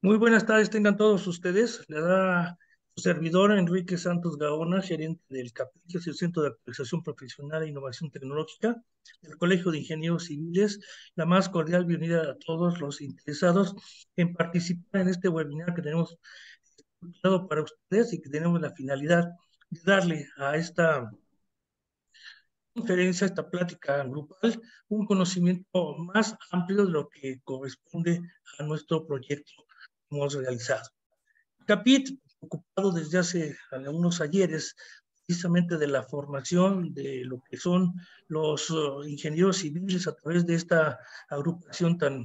Muy buenas tardes, tengan todos ustedes. Le da su servidor Enrique Santos Gaona, gerente del CAPIC, que es el Centro de Actualización Profesional e Innovación Tecnológica del Colegio de Ingenieros Civiles. La más cordial bienvenida a todos los interesados en participar en este webinar que tenemos preparado para ustedes y que tenemos la finalidad de darle a esta conferencia, esta plática grupal, un conocimiento más amplio de lo que corresponde a nuestro proyecto que hemos realizado. Capit, ocupado desde hace algunos ayeres precisamente de la formación de lo que son los ingenieros civiles a través de esta agrupación tan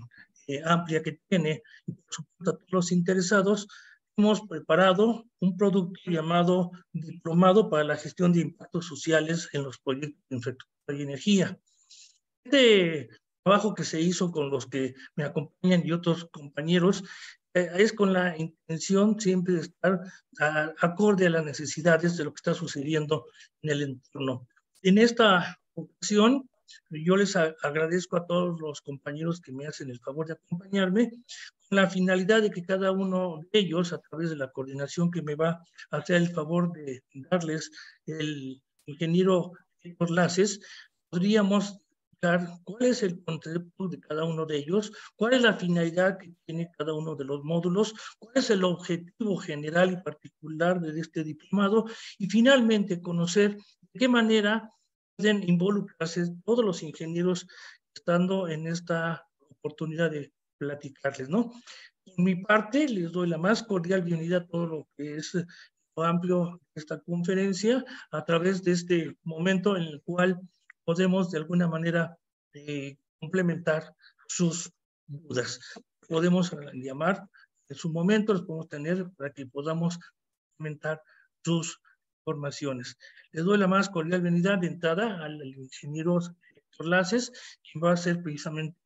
amplia que tiene, y por supuesto a todos los interesados, hemos preparado un producto llamado Diplomado para la Gestión de Impactos Sociales en los Proyectos de Infraestructura y Energía. Este trabajo que se hizo con los que me acompañan y otros compañeros es con la intención siempre de estar acorde a las necesidades de lo que está sucediendo en el entorno. En esta ocasión, yo les agradezco a todos los compañeros que me hacen el favor de acompañarme, con la finalidad de que cada uno de ellos, a través de la coordinación que me va a hacer el favor de darles el ingeniero Héctor Laces, podríamos cuál es el concepto de cada uno de ellos, cuál es la finalidad que tiene cada uno de los módulos, cuál es el objetivo general y particular de este diplomado, y finalmente conocer de qué manera pueden involucrarse todos los ingenieros estando en esta oportunidad de platicarles, ¿no? Por mi parte, les doy la más cordial bienvenida a todo lo que es lo amplio de esta conferencia a través de este momento en el cual podemos de alguna manera complementar sus dudas. Podemos llamar en su momento, los podemos tener para que podamos complementar sus informaciones. Les doy la más cordial bienvenida de entrada al ingeniero Héctor Laces, quien va a ser precisamente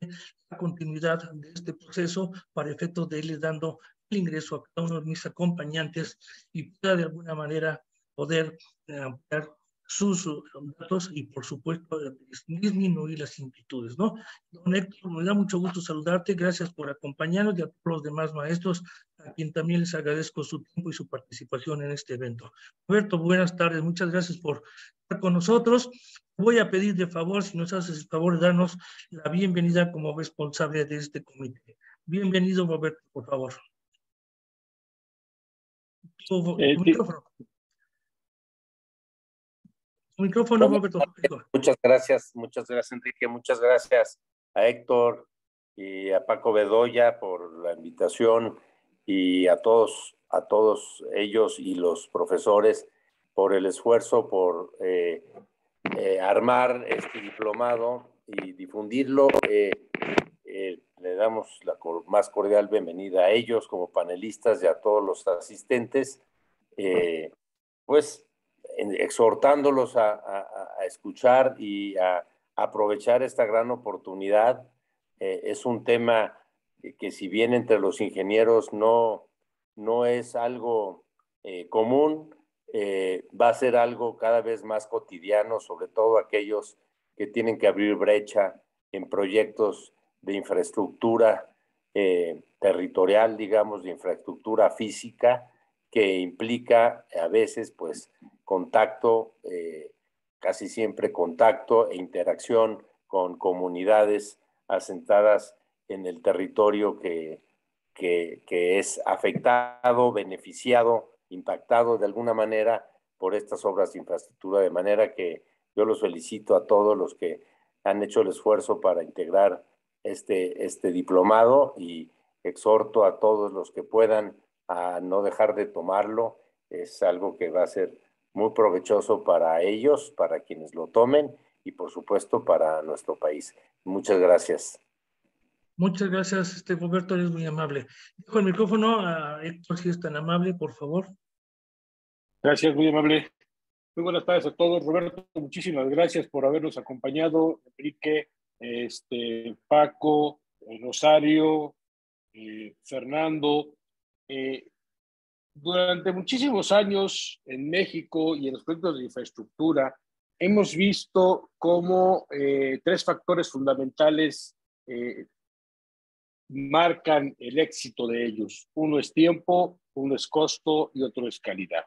la continuidad de este proceso para efectos de irles dando el ingreso a cada uno de mis acompañantes y pueda de alguna manera poder ampliar sus datos y por supuesto disminuir las inquietudes, ¿no? Don Héctor, me da mucho gusto saludarte, gracias por acompañarnos y a todos los demás maestros, a quien también les agradezco su tiempo y su participación en este evento. Roberto, buenas tardes, muchas gracias por estar con nosotros. Voy a pedir de favor, si nos haces el favor de darnos la bienvenida como responsable de este comité. Bienvenido, Roberto, por favor. Tu micrófono. Tu micrófono, Roberto. Muchas gracias, Enrique, muchas gracias a Héctor y a Paco Bedoya por la invitación y a todos ellos y los profesores por el esfuerzo por armar este diplomado y difundirlo. Le damos la más cordial bienvenida a ellos como panelistas y a todos los asistentes, pues exhortándolos a escuchar y a aprovechar esta gran oportunidad. Es un tema que si bien entre los ingenieros no es algo común, va a ser algo cada vez más cotidiano, sobre todo aquellos que tienen que abrir brecha en proyectos de infraestructura territorial, digamos, de infraestructura física, que implica a veces, pues, contacto, casi siempre contacto e interacción con comunidades asentadas en el territorio que es afectado, beneficiado, impactado de alguna manera por estas obras de infraestructura, de manera que yo los felicito a todos los que han hecho el esfuerzo para integrar este diplomado y exhorto a todos los que puedan a no dejar de tomarlo. Es algo que va a ser muy provechoso para ellos, para quienes lo tomen y por supuesto para nuestro país. Muchas gracias. Muchas gracias, Roberto, eres muy amable. Dejo el micrófono a Héctor, si es tan amable, por favor. Gracias, muy amable. Muy buenas tardes a todos. Roberto, muchísimas gracias por habernos acompañado. Enrique, Paco, Rosario, Fernando. Durante muchísimos años en México y en los proyectos de infraestructura hemos visto cómo tres factores fundamentales marcan el éxito de ellos. Uno es tiempo, uno es costo y otro es calidad.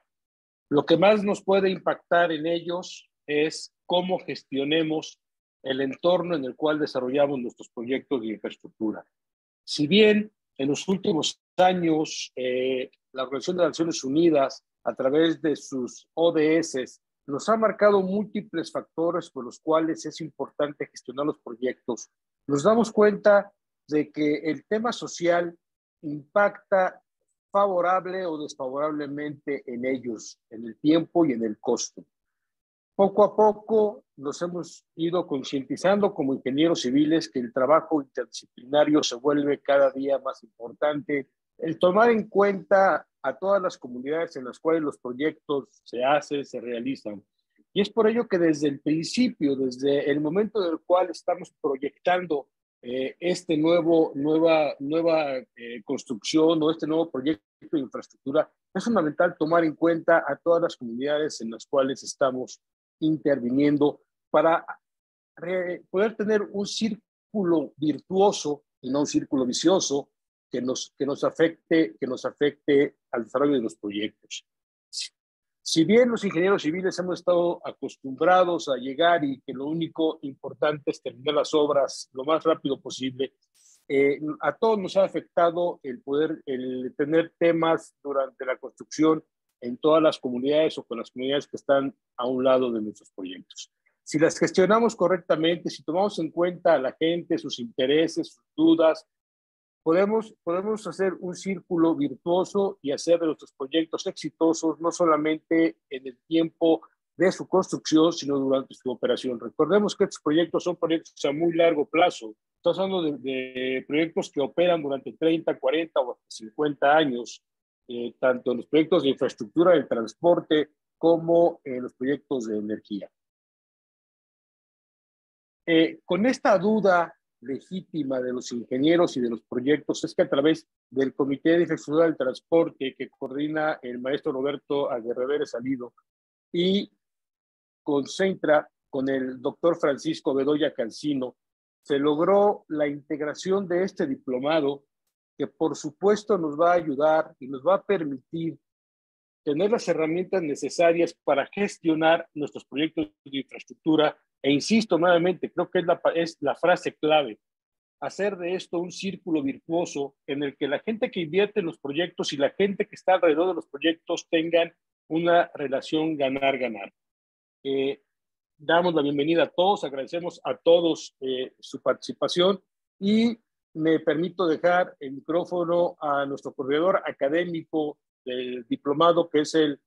Lo que más nos puede impactar en ellos es cómo gestionemos el entorno en el cual desarrollamos nuestros proyectos de infraestructura. Si bien en los últimos años la Organización de Naciones Unidas, a través de sus ODS, nos ha marcado múltiples factores por los cuales es importante gestionar los proyectos, nos damos cuenta de que el tema social impacta favorable o desfavorablemente en ellos, en el tiempo y en el costo. Poco a poco nos hemos ido concientizando como ingenieros civiles que el trabajo interdisciplinario se vuelve cada día más importante. El tomar en cuenta a todas las comunidades en las cuales los proyectos se hacen, se realizan. Y es por ello que desde el principio, desde el momento en el cual estamos proyectando este nueva construcción o este nuevo proyecto de infraestructura, es fundamental tomar en cuenta a todas las comunidades en las cuales estamos interviniendo para poder tener un círculo virtuoso y no un círculo vicioso que nos afecte al desarrollo de los proyectos. Si bien los ingenieros civiles hemos estado acostumbrados a llegar y que lo único importante es terminar las obras lo más rápido posible, a todos nos ha afectado el tener temas durante la construcción en todas las comunidades o con las comunidades que están a un lado de nuestros proyectos. Si las gestionamos correctamente, si tomamos en cuenta a la gente, sus intereses, sus dudas, podemos hacer un círculo virtuoso y hacer de nuestros proyectos exitosos, no solamente en el tiempo de su construcción, sino durante su operación. Recordemos que estos proyectos son proyectos a muy largo plazo. Estamos hablando de proyectos que operan durante 30, 40 o hasta 50 años, tanto en los proyectos de infraestructura del transporte como en los proyectos de energía. Con esta duda legítima de los ingenieros y de los proyectos es que a través del Comité de Infraestructura del Transporte que coordina el maestro Roberto Aguirre Salido y concentra con el doctor Francisco Bedoya Cancino, se logró la integración de este diplomado que por supuesto nos va a ayudar y nos va a permitir tener las herramientas necesarias para gestionar nuestros proyectos de infraestructura. E insisto nuevamente, creo que es la frase clave, hacer de esto un círculo virtuoso en el que la gente que invierte en los proyectos y la gente que está alrededor de los proyectos tengan una relación ganar-ganar. Damos la bienvenida a todos, agradecemos a todos su participación y me permito dejar el micrófono a nuestro coordinador académico del diplomado, que es el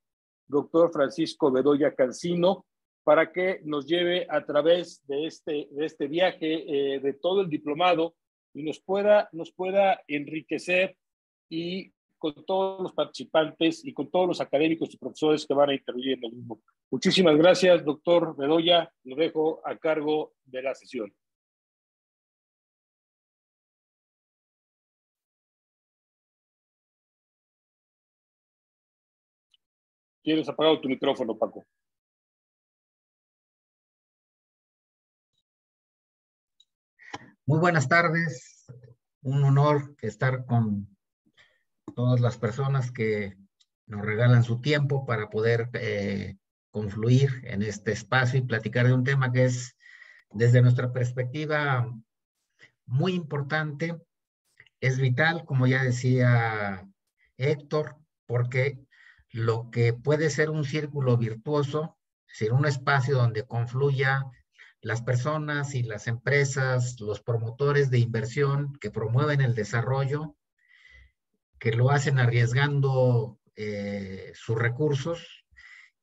doctor Francisco Bedoya Cancino, para que nos lleve a través de este viaje de todo el diplomado y nos pueda enriquecer y con todos los participantes y con todos los académicos y profesores que van a intervenir en el mismo. Muchísimas gracias, doctor Bedoya. Lo dejo a cargo de la sesión. Tienes apagado tu micrófono, Paco. Muy buenas tardes. Un honor estar con todas las personas que nos regalan su tiempo para poder confluir en este espacio y platicar de un tema que es, desde nuestra perspectiva, muy importante. Es vital, como ya decía Héctor, porque lo que puede ser un círculo virtuoso, es decir, un espacio donde confluya las personas y las empresas, los promotores de inversión que promueven el desarrollo, que lo hacen arriesgando sus recursos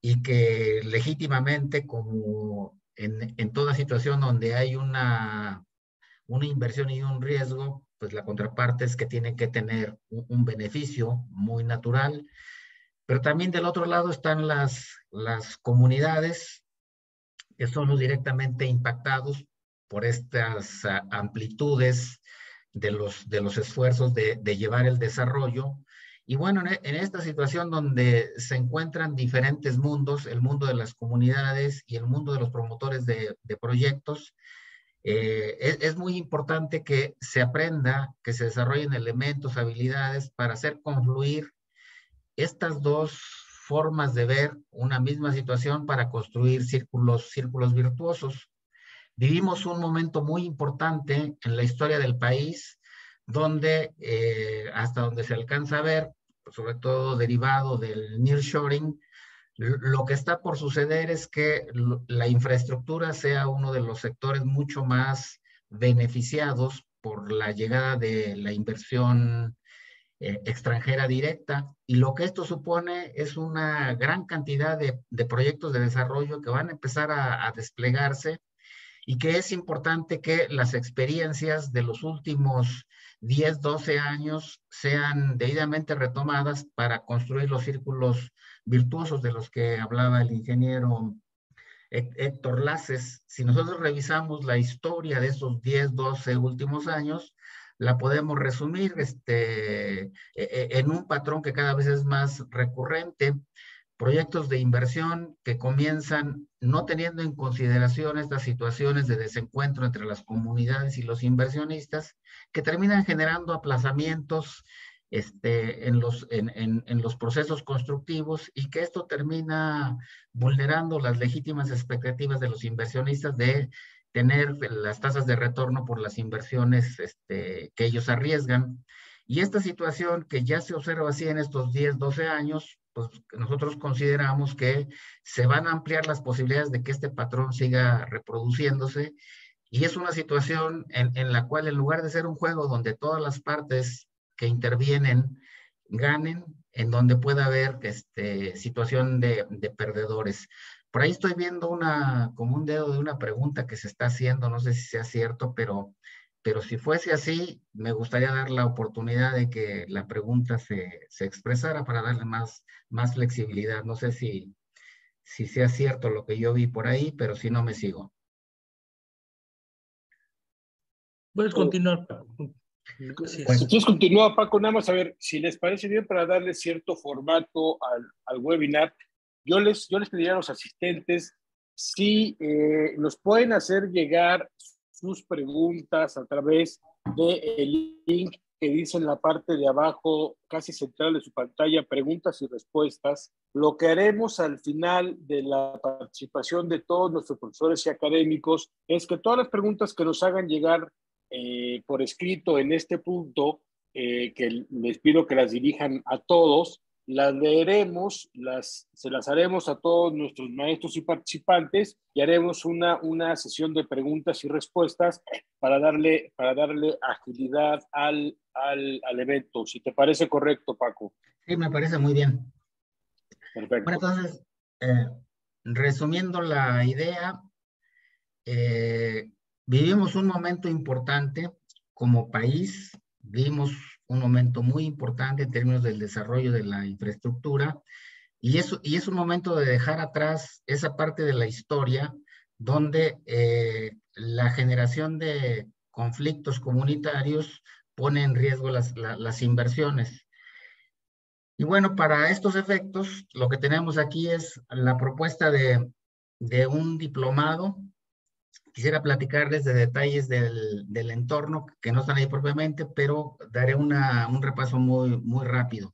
y que legítimamente, como en toda situación donde hay una inversión y un riesgo, pues la contraparte es que tienen que tener un beneficio muy natural. Pero también del otro lado están las comunidades, que son los directamente impactados por estas amplitudes de los esfuerzos de llevar el desarrollo. Y bueno, en esta situación donde se encuentran diferentes mundos, el mundo de las comunidades y el mundo de los promotores de proyectos, Es muy importante que se aprenda, que se desarrollen elementos, habilidades para hacer confluir estas dos formas de ver una misma situación para construir círculos virtuosos. Vivimos un momento muy importante en la historia del país, donde hasta donde se alcanza a ver, sobre todo derivado del nearshoring, lo que está por suceder es que la infraestructura sea uno de los sectores mucho más beneficiados por la llegada de la inversión extranjera directa, y lo que esto supone es una gran cantidad de proyectos de desarrollo que van a empezar a desplegarse, y que es importante que las experiencias de los últimos 10, 12 años sean debidamente retomadas para construir los círculos virtuosos de los que hablaba el ingeniero Héctor Laces. Si nosotros revisamos la historia de esos 10, 12 últimos años, la podemos resumir en un patrón que cada vez es más recurrente. Proyectos de inversión que comienzan no teniendo en consideración estas situaciones de desencuentro entre las comunidades y los inversionistas, que terminan generando aplazamientos en los procesos constructivos, y que esto termina vulnerando las legítimas expectativas de los inversionistas de tener las tasas de retorno por las inversiones que ellos arriesgan. Y esta situación que ya se observa así en estos 10, 12 años, pues nosotros consideramos que se van a ampliar las posibilidades de que este patrón siga reproduciéndose, y es una situación en la cual, en lugar de ser un juego donde todas las partes que intervienen ganen, en donde pueda haber situación de perdedores. Por ahí estoy viendo como un dedo de una pregunta que se está haciendo, no sé si sea cierto, pero si fuese así, me gustaría dar la oportunidad de que la pregunta se expresara para darle más flexibilidad. No sé si sea cierto lo que yo vi por ahí, pero si no, me sigo. Puedes continuar, Paco. Pues, entonces continúa, Paco, nada más a ver si les parece bien, para darle cierto formato al webinar. Yo les pediría a los asistentes si nos pueden hacer llegar sus preguntas a través del link que dice en la parte de abajo, casi central de su pantalla, preguntas y respuestas. Lo que haremos al final de la participación de todos nuestros profesores y académicos es que todas las preguntas que nos hagan llegar por escrito en este punto, que les pido que las dirijan a todos, las leeremos, se las haremos a todos nuestros maestros y participantes, y haremos una sesión de preguntas y respuestas para darle agilidad al evento. Si te parece correcto, Paco. Sí, me parece muy bien. Perfecto. Bueno, entonces, resumiendo la idea, vivimos un momento importante como país, vivimos un momento muy importante en términos del desarrollo de la infraestructura, y es un momento de dejar atrás esa parte de la historia donde la generación de conflictos comunitarios pone en riesgo las inversiones. Y bueno, para estos efectos, lo que tenemos aquí es la propuesta de un diplomado. Quisiera platicarles de detalles del entorno que no están ahí propiamente, pero daré un repaso muy rápido.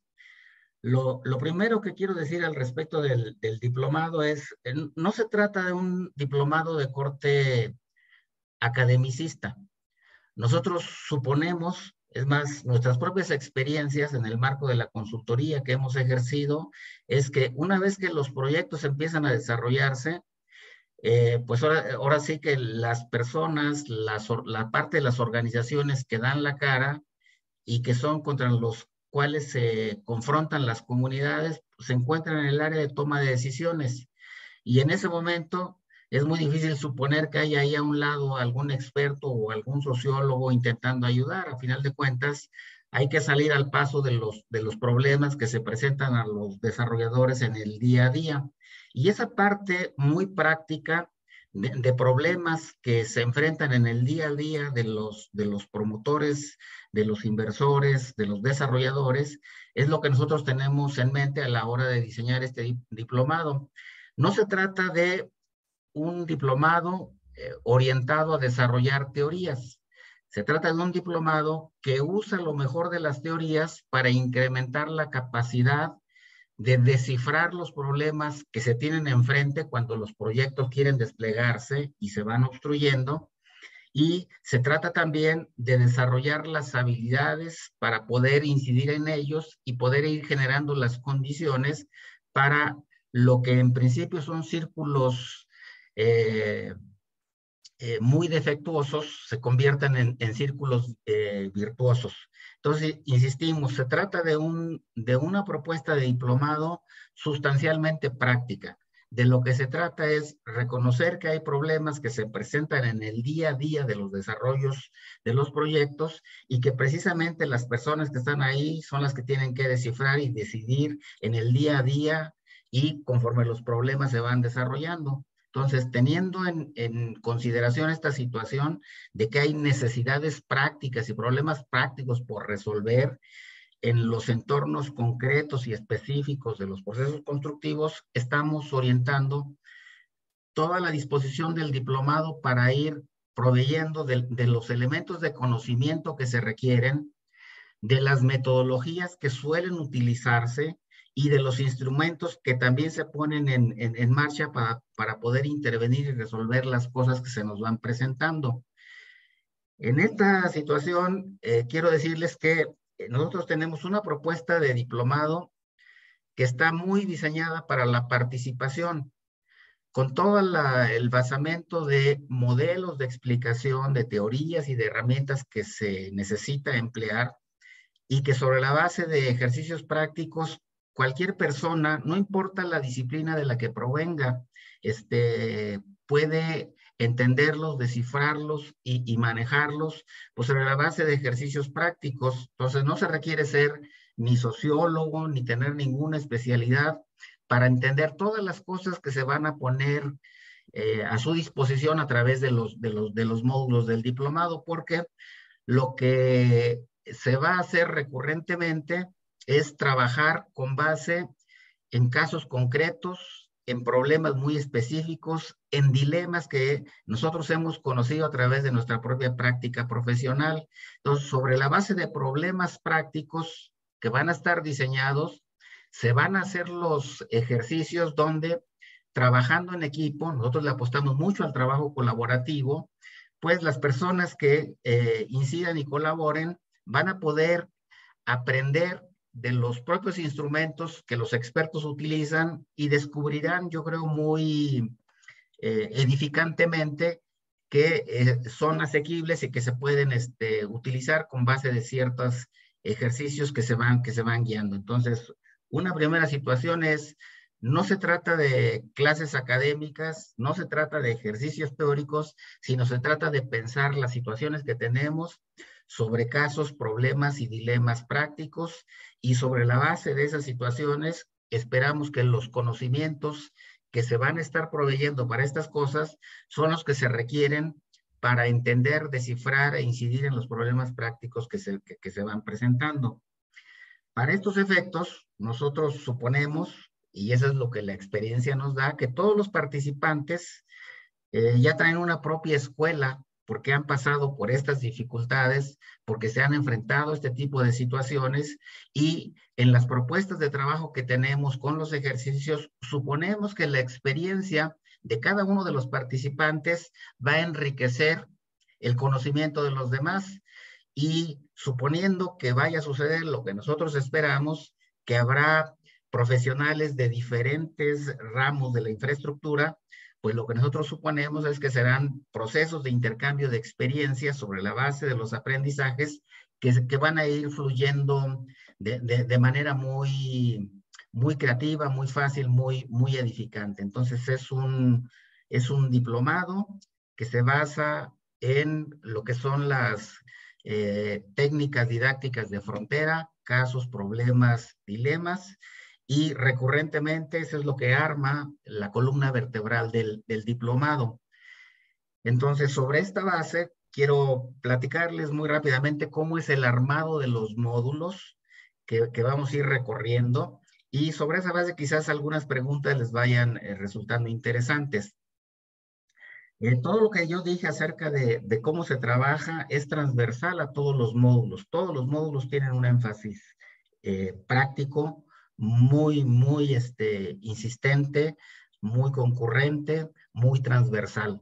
Lo primero que quiero decir al respecto del diplomado es, no se trata de un diplomado de corte academicista. Nosotros suponemos, es más, nuestras propias experiencias en el marco de la consultoría que hemos ejercido, es que una vez que los proyectos empiezan a desarrollarse, pues ahora sí que las personas, la parte de las organizaciones que dan la cara y que son contra los cuales se confrontan las comunidades, pues se encuentran en el área de toma de decisiones. Y en ese momento es muy difícil suponer que haya ahí a un lado algún experto o algún sociólogo intentando ayudar. A final de cuentas, hay que salir al paso de los problemas que se presentan a los desarrolladores en el día a día. Y esa parte muy práctica de problemas que se enfrentan en el día a día de los promotores, de los inversores, de los desarrolladores, es lo que nosotros tenemos en mente a la hora de diseñar este diplomado. No se trata de un diplomado orientado a desarrollar teorías. Se trata de un diplomado que usa lo mejor de las teorías para incrementar la capacidad de descifrar los problemas que se tienen enfrente cuando los proyectos quieren desplegarse y se van obstruyendo. Y se trata también de desarrollar las habilidades para poder incidir en ellos y poder ir generando las condiciones para lo que en principio son círculos muy defectuosos se conviertan en círculos virtuosos. Entonces, insistimos, se trata de una propuesta de diplomado sustancialmente práctica. De lo que se trata es reconocer que hay problemas que se presentan en el día a día de los desarrollos de los proyectos y que precisamente las personas que están ahí son las que tienen que descifrar y decidir en el día a día y conforme los problemas se van desarrollando. Entonces, teniendo en consideración esta situación de que hay necesidades prácticas y problemas prácticos por resolver en los entornos concretos y específicos de los procesos constructivos, estamos orientando toda la disposición del diplomado para ir proveyendo de los elementos de conocimiento que se requieren, de las metodologías que suelen utilizarse y de los instrumentos que también se ponen en marcha para poder intervenir y resolver las cosas que se nos van presentando. En esta situación, quiero decirles que nosotros tenemos una propuesta de diplomado que está muy diseñada para la participación, con todo el basamento de modelos de explicación, de teorías y de herramientas que se necesita emplear y que sobre la base de ejercicios prácticos, cualquier persona, no importa la disciplina de la que provenga, puede entenderlos, descifrarlos y manejarlos, pues sobre la base de ejercicios prácticos. Entonces no se requiere ser ni sociólogo, ni tener ninguna especialidad para entender todas las cosas que se van a poner a su disposición a través de los módulos del diplomado, porque lo que se va a hacer recurrentemente es trabajar con base en casos concretos, en problemas muy específicos, en dilemas que nosotros hemos conocido a través de nuestra propia práctica profesional. Entonces, sobre la base de problemas prácticos que van a estar diseñados, se van a hacer los ejercicios donde, trabajando en equipo, nosotros le apostamos mucho al trabajo colaborativo, pues las personas que incidan y colaboren van a poder aprender de los propios instrumentos que los expertos utilizan y descubrirán, yo creo, muy edificantemente que son asequibles y que se pueden utilizar con base de ciertos ejercicios que se van guiando. Entonces, una primera situación es, no se trata de clases académicas, no se trata de ejercicios teóricos, sino se trata de pensar las situaciones que tenemos sobre casos, problemas y dilemas prácticos, y sobre la base de esas situaciones esperamos que los conocimientos que se van a estar proveyendo para estas cosas son los que se requieren para entender, descifrar e incidir en los problemas prácticos que se van presentando. Para estos efectos, nosotros suponemos, y eso es lo que la experiencia nos da, que todos los participantes ya traen una propia escuela porque han pasado por estas dificultades, porque se han enfrentado a este tipo de situaciones, y en las propuestas de trabajo que tenemos con los ejercicios, suponemos que la experiencia de cada uno de los participantes va a enriquecer el conocimiento de los demás, y suponiendo que vaya a suceder lo que nosotros esperamos, que habrá profesionales de diferentes ramos de la infraestructura, pues lo que nosotros suponemos es que serán procesos de intercambio de experiencias sobre la base de los aprendizajes que van a ir fluyendo de manera muy creativa, muy fácil, muy edificante. Entonces es un diplomado que se basa en lo que son las técnicas didácticas de frontera, casos, problemas, dilemas, y recurrentemente eso es lo que arma la columna vertebral del diplomado. Entonces, sobre esta base, quiero platicarles muy rápidamente cómo es el armado de los módulos que vamos a ir recorriendo, y sobre esa base quizás algunas preguntas les vayan resultando interesantes. Todo lo que yo dije acerca de cómo se trabaja es transversal a todos los módulos. Todos los módulos tienen un énfasis práctico, muy insistente, muy concurrente, muy transversal.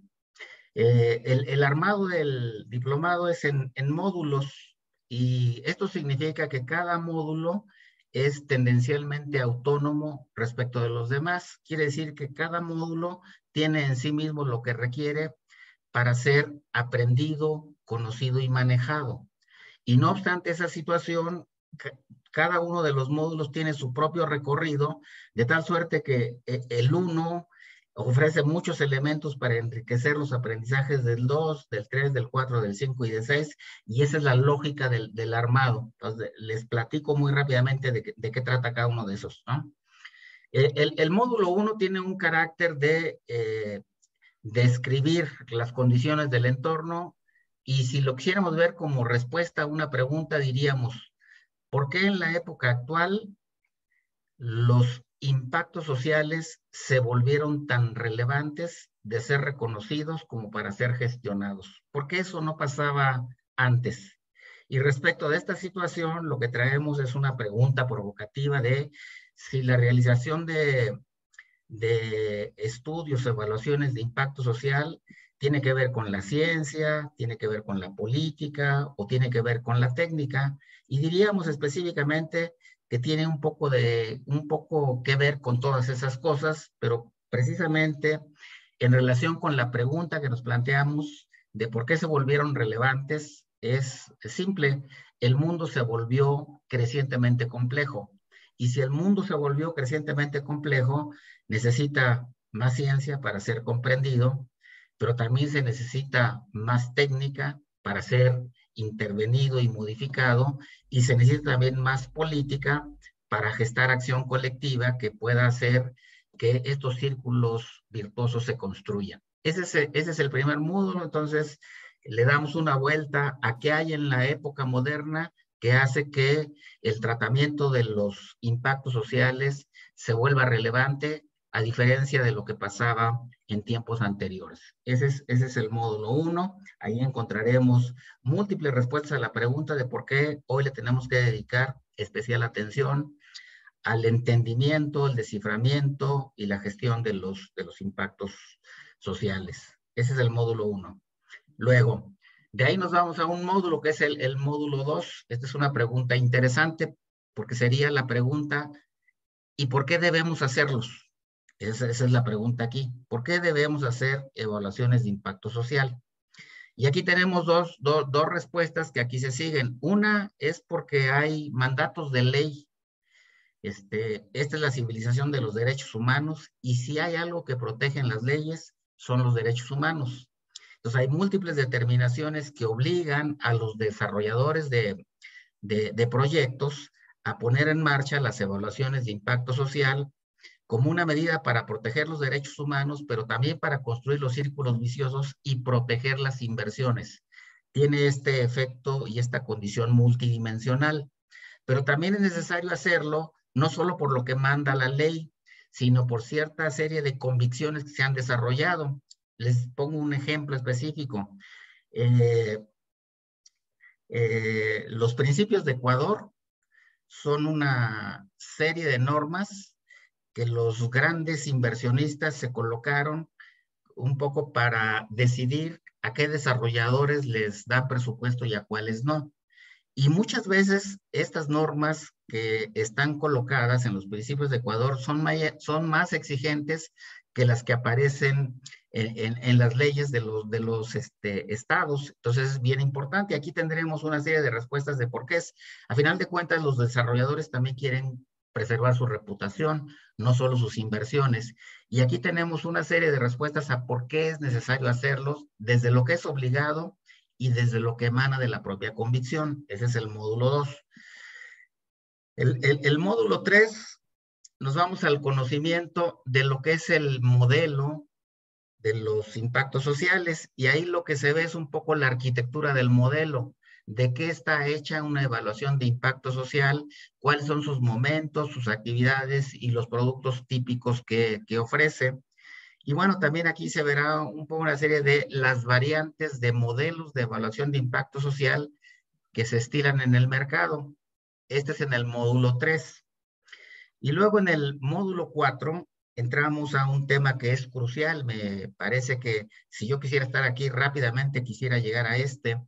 El armado del diplomado es en módulos y esto significa que cada módulo es tendencialmente autónomo respecto de los demás. Quiere decir que cada módulo tiene en sí mismo lo que requiere para ser aprendido, conocido y manejado. Y no obstante esa situación, cada uno de los módulos tiene su propio recorrido, de tal suerte que el 1 ofrece muchos elementos para enriquecer los aprendizajes del 2, del 3, del 4, del 5 y del 6, y esa es la lógica del armado. Entonces, les platico muy rápidamente de qué trata cada uno de esos, ¿no? El módulo 1 tiene un carácter de describir las condiciones del entorno, y si lo quisiéramos ver como respuesta a una pregunta, diríamos, ¿por qué en la época actual los impactos sociales se volvieron tan relevantes de ser reconocidos como para ser gestionados? ¿Por qué eso no pasaba antes? Y respecto de esta situación, lo que traemos es una pregunta provocativa de si la realización de estudios, evaluaciones de impacto social tiene que ver con la ciencia, tiene que ver con la política o tiene que ver con la técnica, y diríamos específicamente que tiene un poco que ver con todas esas cosas, pero precisamente en relación con la pregunta que nos planteamos de por qué se volvieron relevantes, es simple: el mundo se volvió crecientemente complejo. Y si el mundo se volvió crecientemente complejo, necesita más ciencia para ser comprendido, pero también se necesita más técnica para ser intervenido y modificado, y se necesita también más política para gestar acción colectiva que pueda hacer que estos círculos virtuosos se construyan. Ese es el primer módulo. Entonces, le damos una vuelta a qué hay en la época moderna que hace que el tratamiento de los impactos sociales se vuelva relevante, a diferencia de lo que pasaba en tiempos anteriores. Ese es el módulo 1. Ahí encontraremos múltiples respuestas a la pregunta de por qué hoy le tenemos que dedicar especial atención al entendimiento, el desciframiento y la gestión de los impactos sociales. Ese es el módulo 1. Luego, de ahí nos vamos a un módulo que es el módulo 2. Esta es una pregunta interesante porque sería la pregunta, ¿y por qué debemos hacerlos? Esa es la pregunta aquí. ¿Por qué debemos hacer evaluaciones de impacto social? Y aquí tenemos dos respuestas que aquí se siguen. Una es porque hay mandatos de ley. Esta es la civilización de los derechos humanos, y si hay algo que protegen las leyes, son los derechos humanos. Entonces hay múltiples determinaciones que obligan a los desarrolladores de proyectos a poner en marcha las evaluaciones de impacto social como una medida para proteger los derechos humanos, pero también para construir los círculos viciosos y proteger las inversiones. Tiene este efecto y esta condición multidimensional, pero también es necesario hacerlo no solo por lo que manda la ley, sino por cierta serie de convicciones que se han desarrollado. Les pongo un ejemplo específico. Los principios de Ecuador son una serie de normas que los grandes inversionistas se colocaron un poco para decidir a qué desarrolladores les dan presupuesto y a cuáles no. Y muchas veces estas normas que están colocadas en los principios de Ecuador son más exigentes que las que aparecen en las leyes de los estados. Entonces es bien importante. Aquí tendremos una serie de respuestas de por qué es. A final de cuentas, los desarrolladores también quieren preservar su reputación, no solo sus inversiones. Y aquí tenemos una serie de respuestas a por qué es necesario hacerlos, desde lo que es obligado y desde lo que emana de la propia convicción. Ese es el módulo 2. El módulo 3, nos vamos al conocimiento de lo que es el modelo de los impactos sociales, y ahí lo que se ve es un poco la arquitectura del modelo, de qué está hecha una evaluación de impacto social, cuáles son sus momentos, sus actividades y los productos típicos que ofrece. Y bueno, también aquí se verá un poco una serie de las variantes de modelos de evaluación de impacto social que se estilan en el mercado. Este es en el módulo 3. Y luego en el módulo 4 entramos a un tema que es crucial. Me parece que si yo quisiera estar aquí rápidamente, quisiera llegar a este.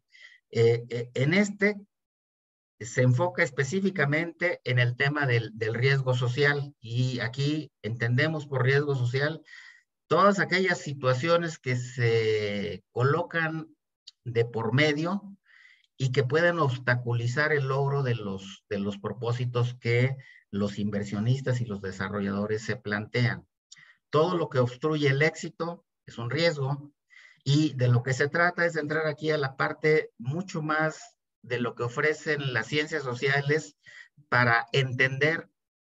En este se enfoca específicamente en el tema del riesgo social, y aquí entendemos por riesgo social todas aquellas situaciones que se colocan de por medio y que pueden obstaculizar el logro de los propósitos que los inversionistas y los desarrolladores se plantean. Todo lo que obstruye el éxito es un riesgo, y de lo que se trata es entrar aquí a la parte mucho más de lo que ofrecen las ciencias sociales para entender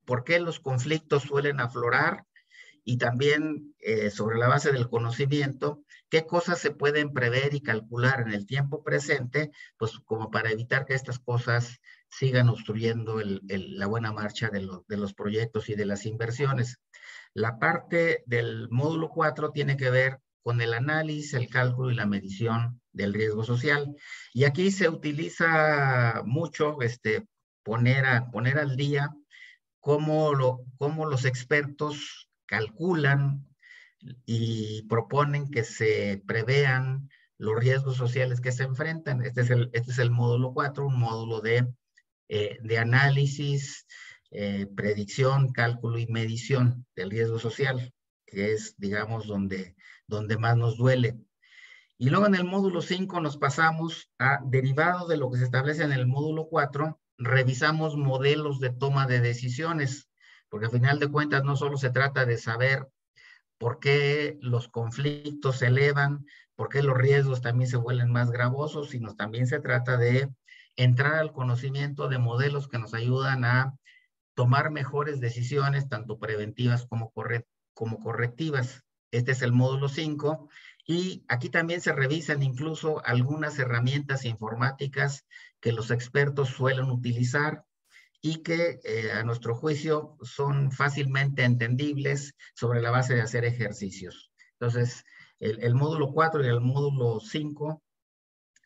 por qué los conflictos suelen aflorar, y también sobre la base del conocimiento, qué cosas se pueden prever y calcular en el tiempo presente, pues como para evitar que estas cosas sigan obstruyendo la buena marcha de los proyectos y de las inversiones. La parte del módulo 4 tiene que ver con el análisis, el cálculo y la medición del riesgo social. Y aquí se utiliza mucho poner al día cómo los expertos calculan y proponen que se prevean los riesgos sociales que se enfrentan. Este es el módulo 4, un módulo de análisis, predicción, cálculo y medición del riesgo social, que es, digamos, donde más nos duele. Y luego en el módulo 5 nos pasamos a, derivado de lo que se establece en el módulo 4, revisamos modelos de toma de decisiones, porque al final de cuentas no solo se trata de saber por qué los conflictos se elevan, por qué los riesgos también se vuelven más gravosos, sino también se trata de entrar al conocimiento de modelos que nos ayudan a tomar mejores decisiones, tanto preventivas como correctivas. Este es el módulo 5, y aquí también se revisan incluso algunas herramientas informáticas que los expertos suelen utilizar y que a nuestro juicio son fácilmente entendibles sobre la base de hacer ejercicios. Entonces, el módulo 4 y el módulo 5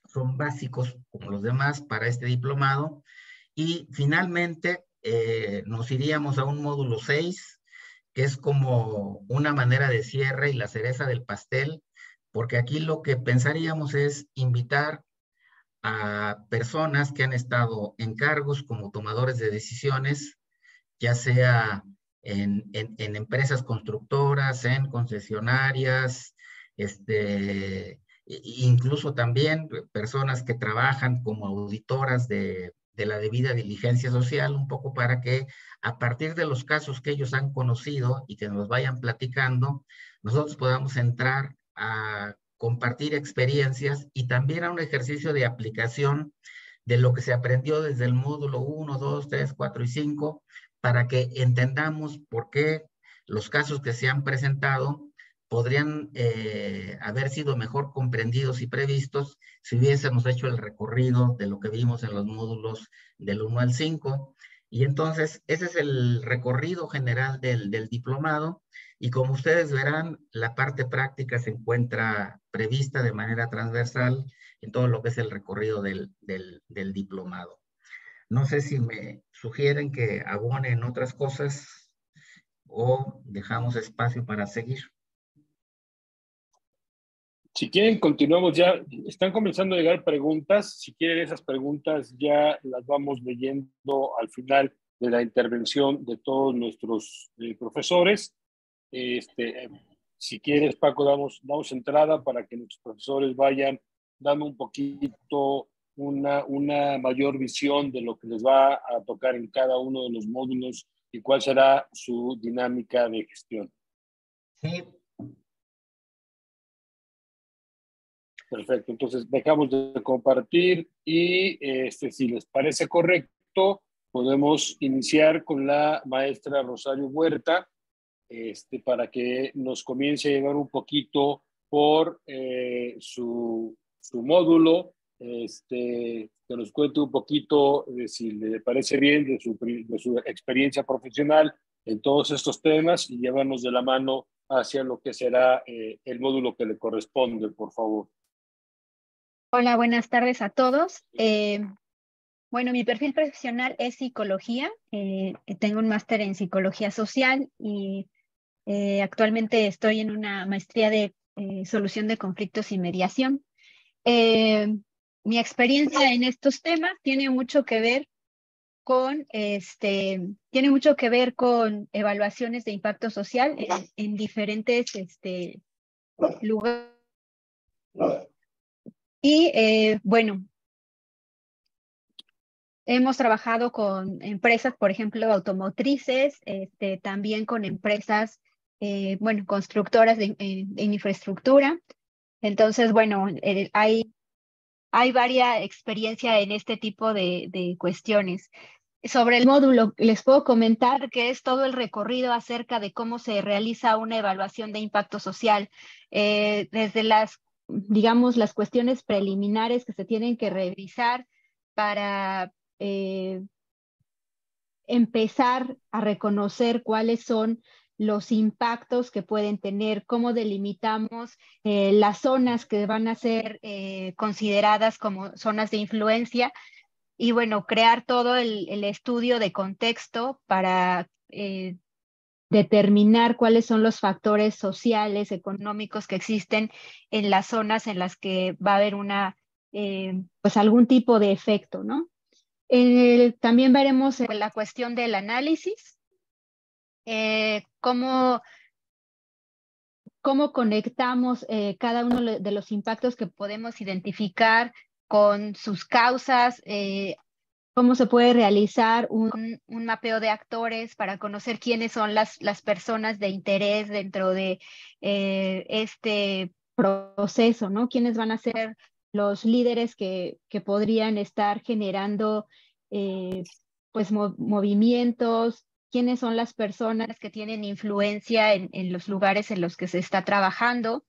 son básicos como los demás para este diplomado, y finalmente nos iríamos a un módulo 6, que es como una manera de cierre y la cereza del pastel, porque aquí lo que pensaríamos es invitar a personas que han estado en cargos como tomadores de decisiones, ya sea en empresas constructoras, en concesionarias, incluso también personas que trabajan como auditoras de la debida diligencia social, un poco para que a partir de los casos que ellos han conocido y que nos vayan platicando, nosotros podamos entrar a compartir experiencias y también a un ejercicio de aplicación de lo que se aprendió desde el módulo 1, 2, 3, 4 y 5, para que entendamos por qué los casos que se han presentado podrían haber sido mejor comprendidos y previstos si hubiésemos hecho el recorrido de lo que vimos en los módulos del 1 al 5. Y entonces, ese es el recorrido general del diplomado. Y como ustedes verán, la parte práctica se encuentra prevista de manera transversal en todo lo que es el recorrido del diplomado. No sé si me sugieren que abone en otras cosas o dejamos espacio para seguir. Si quieren, continuamos ya. Están comenzando a llegar preguntas. Si quieren, esas preguntas ya las vamos leyendo al final de la intervención de todos nuestros profesores. Si quieres, Paco, damos entrada para que nuestros profesores vayan dando un poquito una mayor visión de lo que les va a tocar en cada uno de los módulos y cuál será su dinámica de gestión. Sí. Perfecto, entonces dejamos de compartir y si les parece correcto, podemos iniciar con la maestra Rosario Huerta para que nos comience a llevar un poquito por su módulo, que nos cuente un poquito, si le parece bien, de su experiencia profesional en todos estos temas y llevarnos de la mano hacia lo que será el módulo que le corresponde, por favor. Hola, buenas tardes a todos. Bueno, mi perfil profesional es psicología. Tengo un máster en psicología social y actualmente estoy en una maestría de solución de conflictos y mediación. Mi experiencia en estos temas tiene mucho que ver con evaluaciones de impacto social en diferentes lugares. Y bueno, hemos trabajado con empresas, por ejemplo, automotrices, también con empresas, bueno, constructoras de infraestructura. Entonces, bueno, hay varia experiencia en este tipo de cuestiones. Sobre el módulo, les puedo comentar que es todo el recorrido acerca de cómo se realiza una evaluación de impacto social, desde digamos, las cuestiones preliminares que se tienen que revisar para empezar a reconocer cuáles son los impactos que pueden tener, cómo delimitamos las zonas que van a ser consideradas como zonas de influencia y bueno, crear todo el estudio de contexto para determinar cuáles son los factores sociales, económicos que existen en las zonas en las que va a haber pues algún tipo de efecto, ¿no? También veremos la cuestión del análisis, cómo conectamos cada uno de los impactos que podemos identificar con sus causas, cómo se puede realizar un mapeo de actores para conocer quiénes son las personas de interés dentro de este proceso, ¿no? Quiénes van a ser los líderes que podrían estar generando pues movimientos, quiénes son las personas que tienen influencia en los lugares en los que se está trabajando.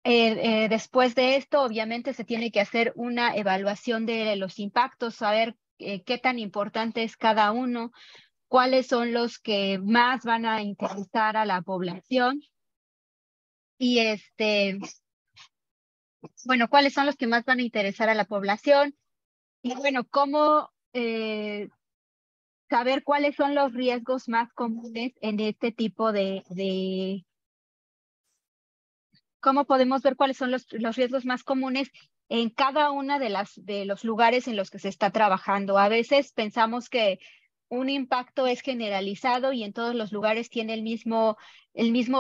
Después de esto, obviamente, se tiene que hacer una evaluación de los impactos, saber qué tan importante es cada uno, cuáles son los que más van a interesar a la población y bueno, cuáles son los que más van a interesar a la población y bueno, cómo saber cuáles son los riesgos más comunes en este tipo cómo podemos ver cuáles son los riesgos más comunes en cada una de los lugares en los que se está trabajando. A veces pensamos que un impacto es generalizado y en todos los lugares tiene el mismo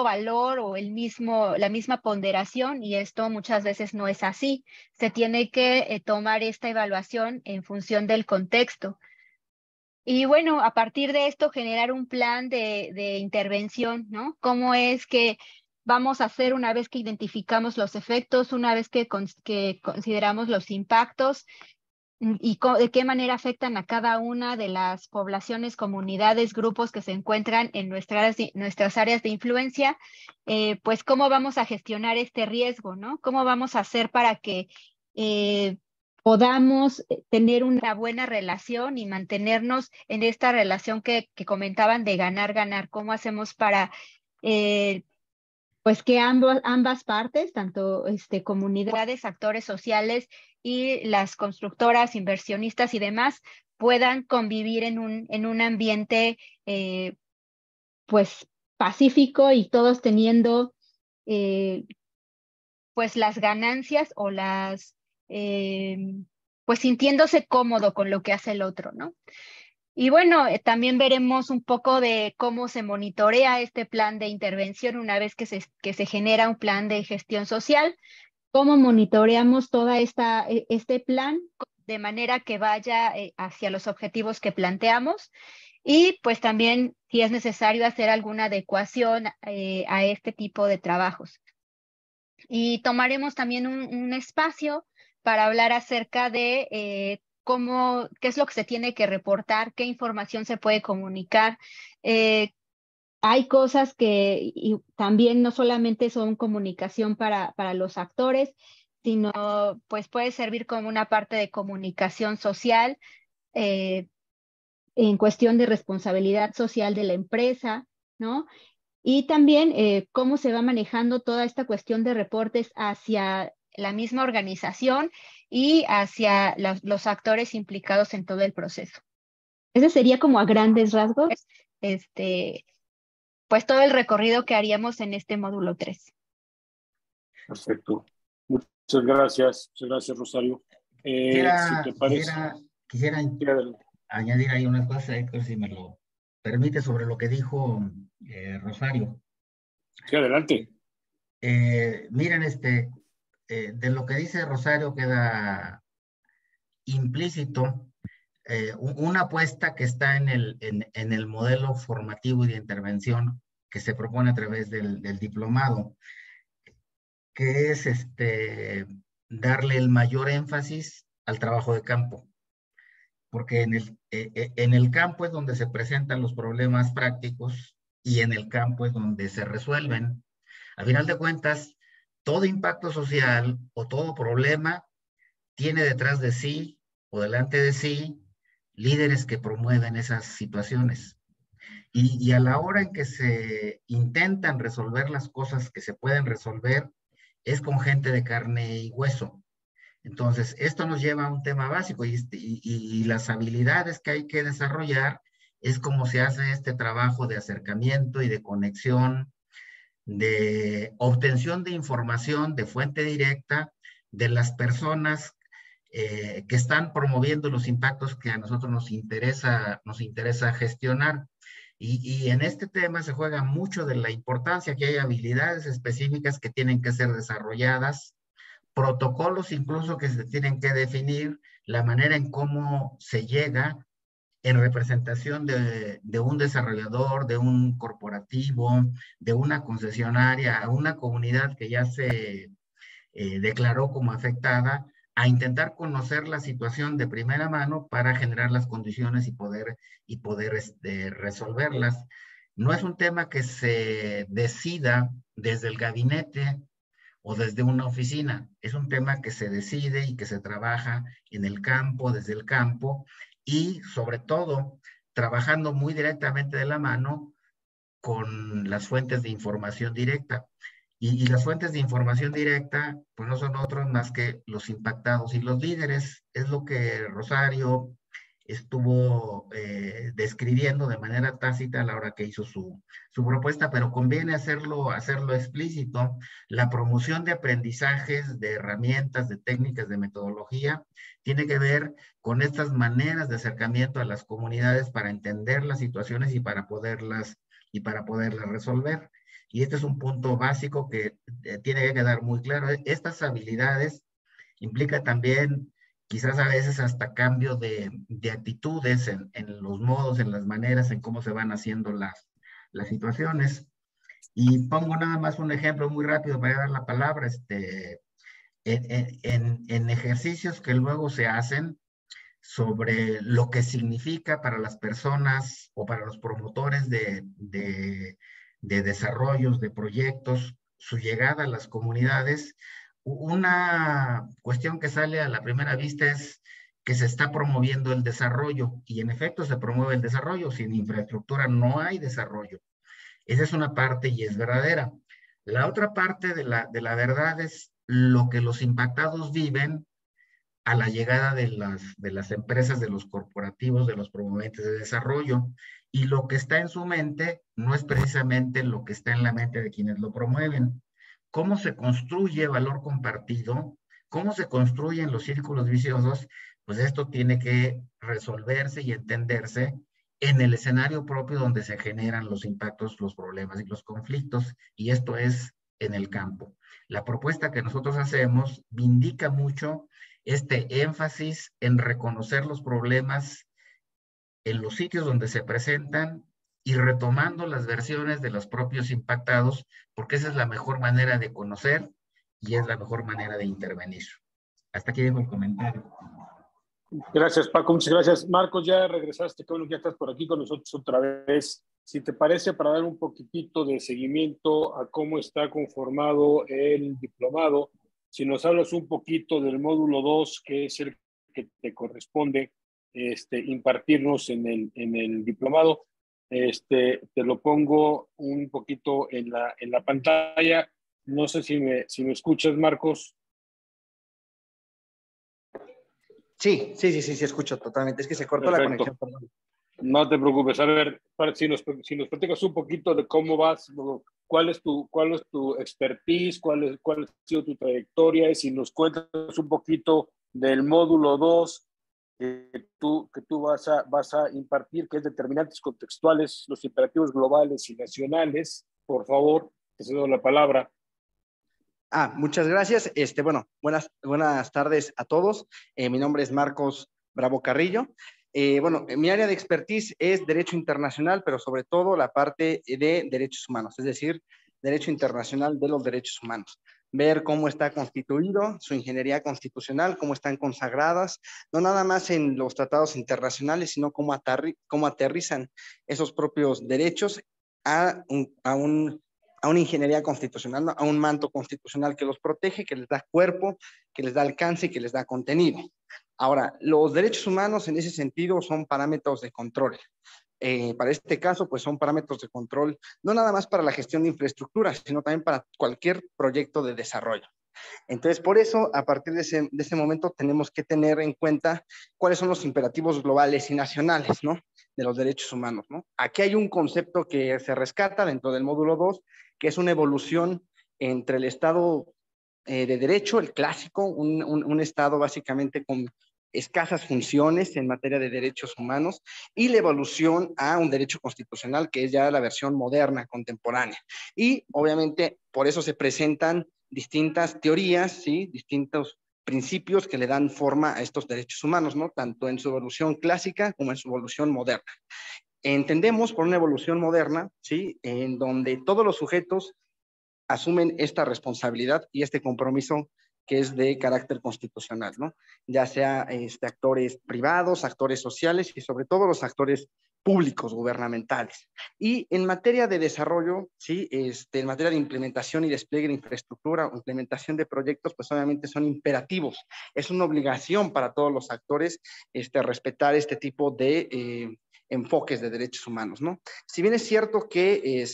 valor o la misma ponderación y esto muchas veces no es así. Se tiene que tomar esta evaluación en función del contexto. Y bueno, a partir de esto generar un plan de intervención, ¿no? ¿Cómo es que vamos a hacer una vez que identificamos los efectos, una vez que consideramos los impactos y de qué manera afectan a cada una de las poblaciones, comunidades, grupos que se encuentran en nuestras áreas de influencia? Pues cómo vamos a gestionar este riesgo, ¿no? ¿Cómo vamos a hacer para que podamos tener una buena relación y mantenernos en esta relación que comentaban de ganar? ¿Cómo hacemos para pues que ambas partes, tanto comunidades, actores sociales y las constructoras, inversionistas y demás, puedan convivir en un ambiente pues pacífico y todos teniendo pues las ganancias o pues sintiéndose cómodo con lo que hace el otro, ¿no? Y bueno, también veremos un poco de cómo se monitorea este plan de intervención una vez que se genera un plan de gestión social, cómo monitoreamos toda este plan de manera que vaya hacia los objetivos que planteamos y pues también si es necesario hacer alguna adecuación a este tipo de trabajos. Y tomaremos también un espacio para hablar acerca de qué es lo que se tiene que reportar, qué información se puede comunicar. Hay cosas que también no solamente son comunicación para los actores, sino pues puede servir como una parte de comunicación social en cuestión de responsabilidad social de la empresa, ¿no? y también cómo se va manejando toda esta cuestión de reportes hacia la misma organización y hacia los actores implicados en todo el proceso. Ese sería como a grandes rasgos, pues todo el recorrido que haríamos en este módulo 3. Perfecto. Muchas gracias, Rosario. Si te parece, quisiera añadir ahí unas cosas, Héctor, si me lo permite, sobre lo que dijo Rosario. Sí, adelante. Miren, de lo que dice Rosario queda implícito una apuesta que está en el modelo formativo y de intervención que se propone a través del diplomado, que es darle el mayor énfasis al trabajo de campo, porque en el campo es donde se presentan los problemas prácticos y en el campo es donde se resuelven. A final de cuentas, todo impacto social o todo problema tiene detrás de sí o delante de sí líderes que promueven esas situaciones. Y a la hora en que se intentan resolver las cosas que se pueden resolver, es con gente de carne y hueso. Entonces, esto nos lleva a un tema básico y las habilidades que hay que desarrollar es cómo se hace este trabajo de acercamiento y de conexión, de obtención de información de fuente directa de las personas que están promoviendo los impactos que a nosotros nos interesa gestionar. Y en este tema se juega mucho de la importancia que hay habilidades específicas que tienen que ser desarrolladas, protocolos incluso que se tienen que definir, la manera en cómo se llega en representación de un desarrollador, de un corporativo, de una concesionaria, a una comunidad que ya se declaró como afectada, a intentar conocer la situación de primera mano para generar las condiciones y poder resolverlas. No es un tema que se decida desde el gabinete o desde una oficina, es un tema que se decide y que se trabaja en el campo, desde el campo, y sobre todo trabajando muy directamente de la mano con las fuentes de información directa. Y las fuentes de información directa, pues no son otros más que los impactados y los líderes. Es lo que Rosario estuvo describiendo de manera tácita a la hora que hizo su propuesta, pero conviene hacerlo explícito. La promoción de aprendizajes, de herramientas, de técnicas, de metodología, tiene que ver con estas maneras de acercamiento a las comunidades para entender las situaciones y para poderlas resolver. Y este es un punto básico que tiene que quedar muy claro. Estas habilidades implica también quizás a veces hasta cambio de actitudes en los modos, en las maneras, en cómo se van haciendo las situaciones. Y pongo nada más un ejemplo muy rápido para dar la palabra. En ejercicios que luego se hacen sobre lo que significa para las personas o para los promotores de desarrollos, de proyectos, su llegada a las comunidades. Una cuestión que sale a la primera vista es que se está promoviendo el desarrollo, y en efecto se promueve el desarrollo. Sin infraestructura no hay desarrollo. Esa es una parte y es verdadera. La otra parte de la verdad es lo que los impactados viven a la llegada de las empresas, de los corporativos, de los promoventes de desarrollo. Y lo que está en su mente no es precisamente lo que está en la mente de quienes lo promueven. ¿Cómo se construye valor compartido? ¿Cómo se construyen los círculos viciosos? Pues esto tiene que resolverse y entenderse en el escenario propio donde se generan los impactos, los problemas y los conflictos. Y esto es en el campo. La propuesta que nosotros hacemos indica mucho este énfasis en reconocer los problemas en los sitios donde se presentan y retomando las versiones de los propios impactados, porque esa es la mejor manera de conocer y es la mejor manera de intervenir. Hasta aquí dejo el comentario. Gracias, Paco. Muchas gracias. Marcos, ya regresaste. Qué bueno que ya estás por aquí con nosotros otra vez. Si te parece, para dar un poquitito de seguimiento a cómo está conformado el diplomado, si nos hablas un poquito del módulo 2, que es el que te corresponde impartirnos en el diplomado, Te lo pongo un poquito en la pantalla. No sé si me escuchas, Marcos. Sí, escucho totalmente. Es que se cortó la conexión, perdón. No te preocupes. A ver, si nos platicas un poquito de cómo vas, cuál es tu expertise, cuál ha sido tu trayectoria, y si nos cuentas un poquito del módulo 2 que tú vas a impartir, que es determinantes contextuales, los imperativos globales y nacionales. Por favor, te cedo la palabra. Muchas gracias. Bueno, buenas tardes a todos. Mi nombre es Marcos Bravo Carrillo. Bueno, mi área de expertise es Derecho Internacional, pero sobre todo la parte de Derechos Humanos, es decir, Derecho Internacional de los Derechos Humanos. Ver cómo está constituido su ingeniería constitucional, cómo están consagradas, no nada más en los tratados internacionales, sino cómo aterrizan esos propios derechos a una ingeniería constitucional, a un manto constitucional que los protege, que les da cuerpo, que les da alcance y que les da contenido. Ahora, los derechos humanos en ese sentido son parámetros de control. Para este caso, pues son parámetros de control, no nada más para la gestión de infraestructura, sino también para cualquier proyecto de desarrollo. Entonces, por eso, a partir de ese momento, tenemos que tener en cuenta cuáles son los imperativos globales y nacionales, ¿no?, de los derechos humanos, ¿no? Aquí hay un concepto que se rescata dentro del módulo 2, que es una evolución entre el Estado de Derecho, el clásico, un Estado básicamente con escasas funciones en materia de derechos humanos, y la evolución a un derecho constitucional, que es ya la versión moderna, contemporánea. Y obviamente por eso se presentan distintas teorías, ¿sí?, distintos principios que le dan forma a estos derechos humanos, ¿no?, tanto en su evolución clásica como en su evolución moderna. Entendemos por una evolución moderna, ¿sí?, en donde todos los sujetos asumen esta responsabilidad y este compromiso que es de carácter constitucional, ¿no?, ya sea actores privados, actores sociales y sobre todo los actores públicos, gubernamentales. Y en materia de desarrollo, ¿sí?, en materia de implementación y despliegue de infraestructura o implementación de proyectos, pues obviamente son imperativos. Es una obligación para todos los actores respetar este tipo de enfoques de derechos humanos, ¿no? Si bien es cierto que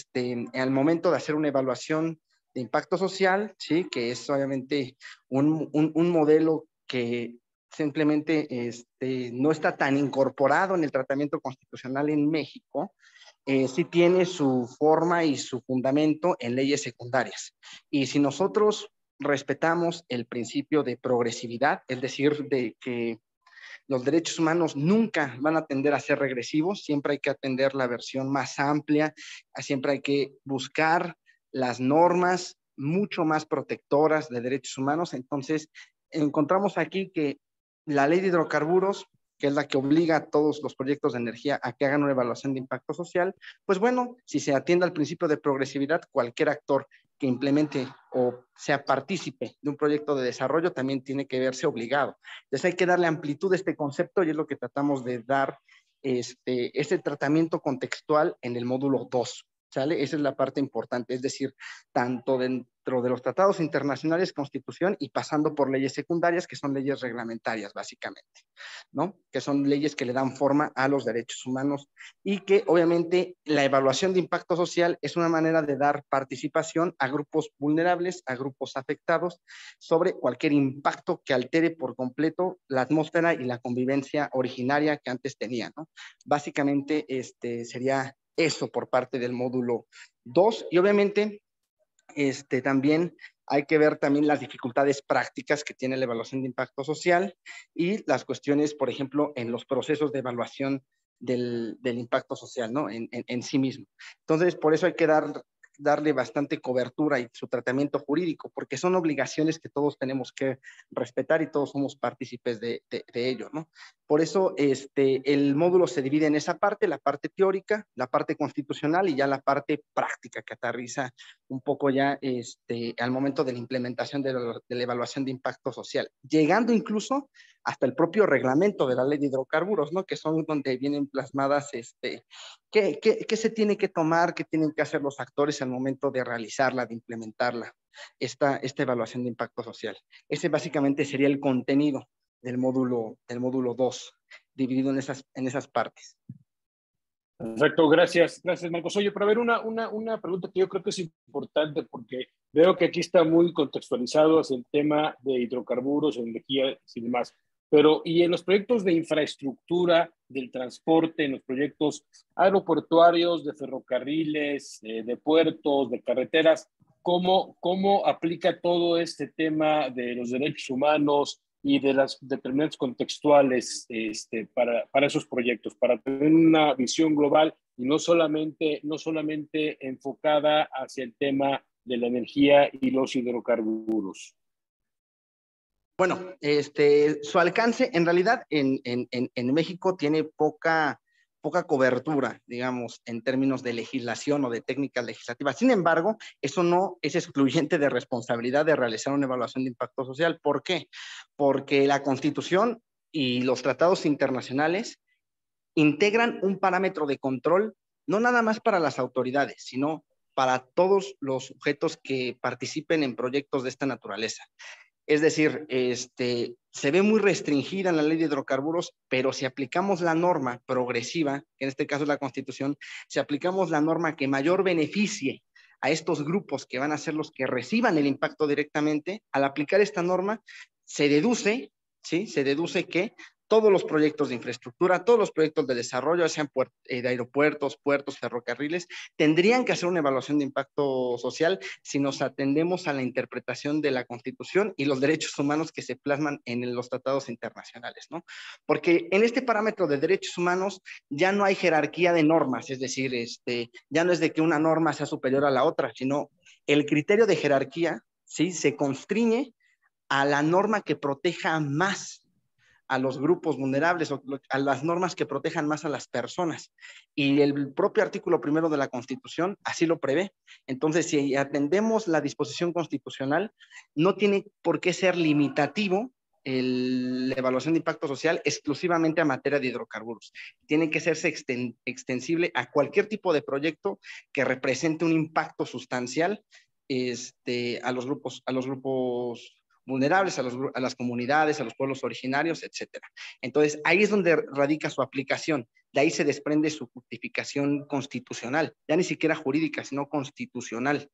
al momento de hacer una evaluación de impacto social, ¿sí?, que es obviamente un modelo que simplemente no está tan incorporado en el tratamiento constitucional en México, sí tiene su forma y su fundamento en leyes secundarias. Y si nosotros respetamos el principio de progresividad, es decir, de que los derechos humanos nunca van a tender a ser regresivos, siempre hay que atender la versión más amplia, siempre hay que buscar las normas mucho más protectoras de derechos humanos. Entonces, encontramos aquí que la ley de hidrocarburos, que es la que obliga a todos los proyectos de energía a que hagan una evaluación de impacto social, pues bueno, si se atiende al principio de progresividad, cualquier actor que implemente o sea partícipe de un proyecto de desarrollo también tiene que verse obligado. Entonces hay que darle amplitud a este concepto y es lo que tratamos de dar este tratamiento contextual en el módulo 2. ¿Sale? Esa es la parte importante, es decir, tanto dentro de los tratados internacionales, Constitución, y pasando por leyes secundarias, que son leyes reglamentarias, básicamente, ¿no?, que son leyes que le dan forma a los derechos humanos y que obviamente la evaluación de impacto social es una manera de dar participación a grupos vulnerables, a grupos afectados, sobre cualquier impacto que altere por completo la atmósfera y la convivencia originaria que antes tenía, ¿no? Básicamente sería eso por parte del módulo 2, y obviamente también hay que ver también las dificultades prácticas que tiene la evaluación de impacto social y las cuestiones, por ejemplo, en los procesos de evaluación del impacto social, ¿no?, en sí mismo. Entonces, por eso hay que darle bastante cobertura y su tratamiento jurídico, porque son obligaciones que todos tenemos que respetar y todos somos partícipes de ello, ¿no? Por eso el módulo se divide en esa parte, la parte teórica, la parte constitucional y ya la parte práctica que aterriza un poco ya al momento de la implementación de la evaluación de impacto social, llegando incluso hasta el propio reglamento de la ley de hidrocarburos, ¿no?, que son donde vienen plasmadas qué se tiene que tomar, qué tienen que hacer los actores al momento de realizarla, de implementarla, esta evaluación de impacto social. Ese básicamente sería el contenido del módulo 2, dividido en esas partes. Perfecto, gracias, Marcos. Oye, para ver una pregunta que yo creo que es importante porque veo que aquí está muy contextualizado hacia el tema de hidrocarburos, energía y demás. Pero, y en los proyectos de infraestructura del transporte, en los proyectos aeroportuarios, de ferrocarriles, de puertos, de carreteras, ¿cómo aplica todo este tema de los derechos humanos y de las determinantes contextuales para esos proyectos, para tener una visión global y no solamente enfocada hacia el tema de la energía y los hidrocarburos? Bueno, su alcance en realidad en México tiene poca cobertura, digamos, en términos de legislación o de técnicas legislativas. Sin embargo, eso no es excluyente de responsabilidad de realizar una evaluación de impacto social. ¿Por qué? Porque la Constitución y los tratados internacionales integran un parámetro de control, no nada más para las autoridades, sino para todos los sujetos que participen en proyectos de esta naturaleza. Es decir, se ve muy restringida en la ley de hidrocarburos, pero si aplicamos la norma progresiva, que en este caso es la Constitución, si aplicamos la norma que mayor beneficie a estos grupos que van a ser los que reciban el impacto directamente, al aplicar esta norma se deduce, ¿sí? Se deduce que todos los proyectos de infraestructura, todos los proyectos de desarrollo, sean de aeropuertos, puertos, ferrocarriles, tendrían que hacer una evaluación de impacto social si nos atendemos a la interpretación de la Constitución y los derechos humanos que se plasman en los tratados internacionales, ¿no? Porque en este parámetro de derechos humanos ya no hay jerarquía de normas, es decir, ya no es de que una norma sea superior a la otra, sino el criterio de jerarquía, ¿sí? Se constriñe a la norma que proteja más a los grupos vulnerables o a las normas que protejan más a las personas. Y el propio artículo 1 de la Constitución así lo prevé. Entonces, si atendemos la disposición constitucional, no tiene por qué ser limitativo la evaluación de impacto social exclusivamente a materia de hidrocarburos. Tiene que serse extensible a cualquier tipo de proyecto que represente un impacto sustancial a los grupos vulnerables, a las comunidades, a los pueblos originarios, etcétera. Entonces, ahí es donde radica su aplicación. De ahí se desprende su justificación constitucional, ya ni siquiera jurídica, sino constitucional,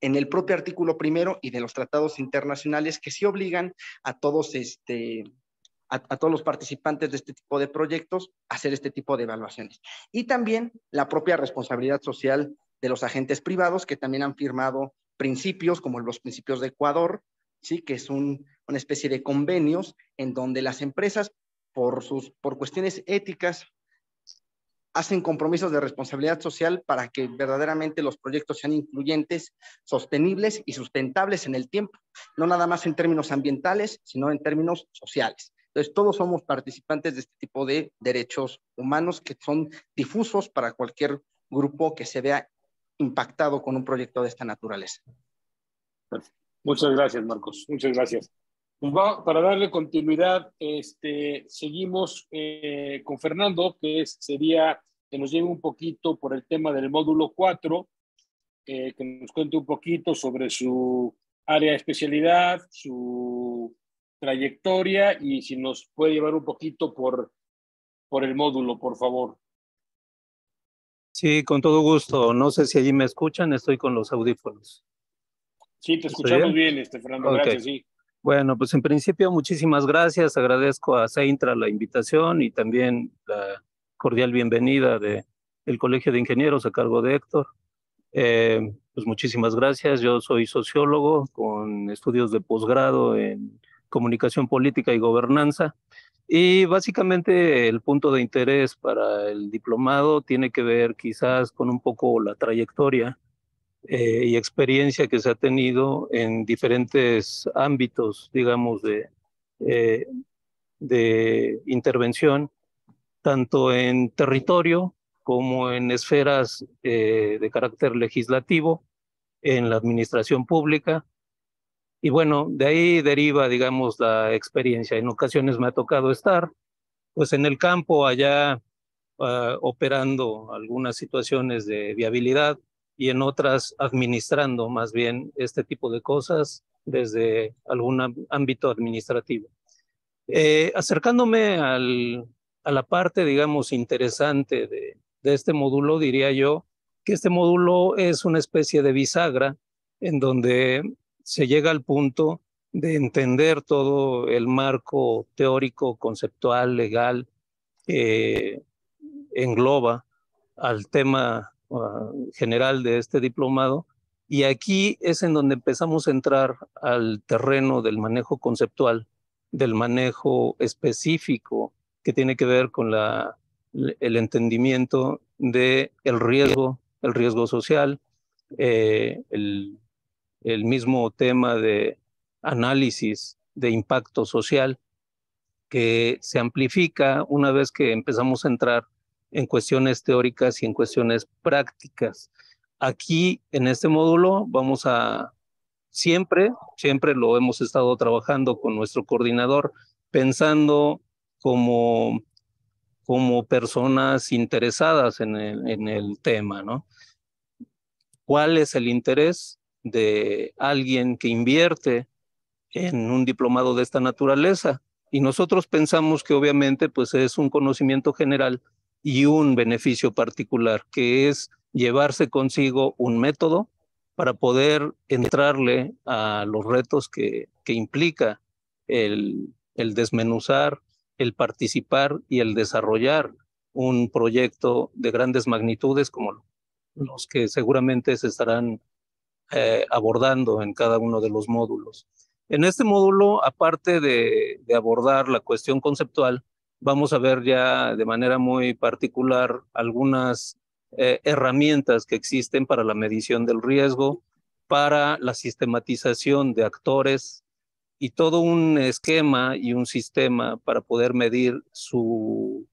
en el propio artículo 1 y de los tratados internacionales que sí obligan a todos a todos los participantes de este tipo de proyectos a hacer este tipo de evaluaciones. Y también la propia responsabilidad social de los agentes privados que también han firmado principios como los principios de Ecuador, ¿sí? Que es una especie de convenios en donde las empresas, por cuestiones éticas, hacen compromisos de responsabilidad social para que verdaderamente los proyectos sean incluyentes, sostenibles y sustentables en el tiempo, no nada más en términos ambientales, sino en términos sociales. Entonces, todos somos participantes de este tipo de derechos humanos que son difusos para cualquier grupo que se vea impactado con un proyecto de esta naturaleza. Muchas gracias, Marcos. Muchas gracias. Pues para darle continuidad, seguimos con Fernando, sería que nos lleve un poquito por el tema del módulo 4, que nos cuente un poquito sobre su área de especialidad, su trayectoria y si nos puede llevar un poquito por el módulo, por favor. Sí, con todo gusto. No sé si allí me escuchan, estoy con los audífonos. Sí, te escuchamos bien, Fernando. Okay. Gracias, sí. Bueno, pues en principio muchísimas gracias. Agradezco a Seintra la invitación y también la cordial bienvenida del Colegio de Ingenieros a cargo de Héctor. Pues muchísimas gracias. Yo soy sociólogo con estudios de posgrado en comunicación política y gobernanza. Y básicamente el punto de interés para el diplomado tiene que ver quizás con un poco la trayectoria y experiencia que se ha tenido en diferentes ámbitos, digamos, de intervención, tanto en territorio como en esferas de carácter legislativo, en la administración pública. Y bueno, de ahí deriva, digamos, la experiencia. En ocasiones me ha tocado estar, pues, en el campo allá operando algunas situaciones de viabilidad y en otras administrando más bien este tipo de cosas desde algún ámbito administrativo. Acercándome a la parte, digamos, interesante este módulo, diría yo que este módulo es una especie de bisagra en donde se llega al punto de entender todo el marco teórico, conceptual, legal, que engloba al tema general de este diplomado. Y aquí es en donde empezamos a entrar al terreno del manejo conceptual, del manejo específico que tiene que ver con el entendimiento del el riesgo social, el mismo tema de análisis de impacto social que se amplifica una vez que empezamos a entrar en cuestiones teóricas y en cuestiones prácticas. Aquí en este módulo vamos a siempre lo hemos estado trabajando con nuestro coordinador, pensando como personas interesadas en el tema, ¿no? ¿Cuál es el interés de alguien que invierte en un diplomado de esta naturaleza? Y nosotros pensamos que obviamente pues es un conocimiento general y un beneficio particular, que es llevarse consigo un método para poder entrarle a los retos que implica el desmenuzar, el participar y el desarrollar un proyecto de grandes magnitudes como los que seguramente se estarán abordando en cada uno de los módulos. En este módulo, aparte de abordar la cuestión conceptual, vamos a ver ya de manera muy particular algunas herramientas que existen para la medición del riesgo, para la sistematización de actores y todo un esquema y un sistema para poder medir su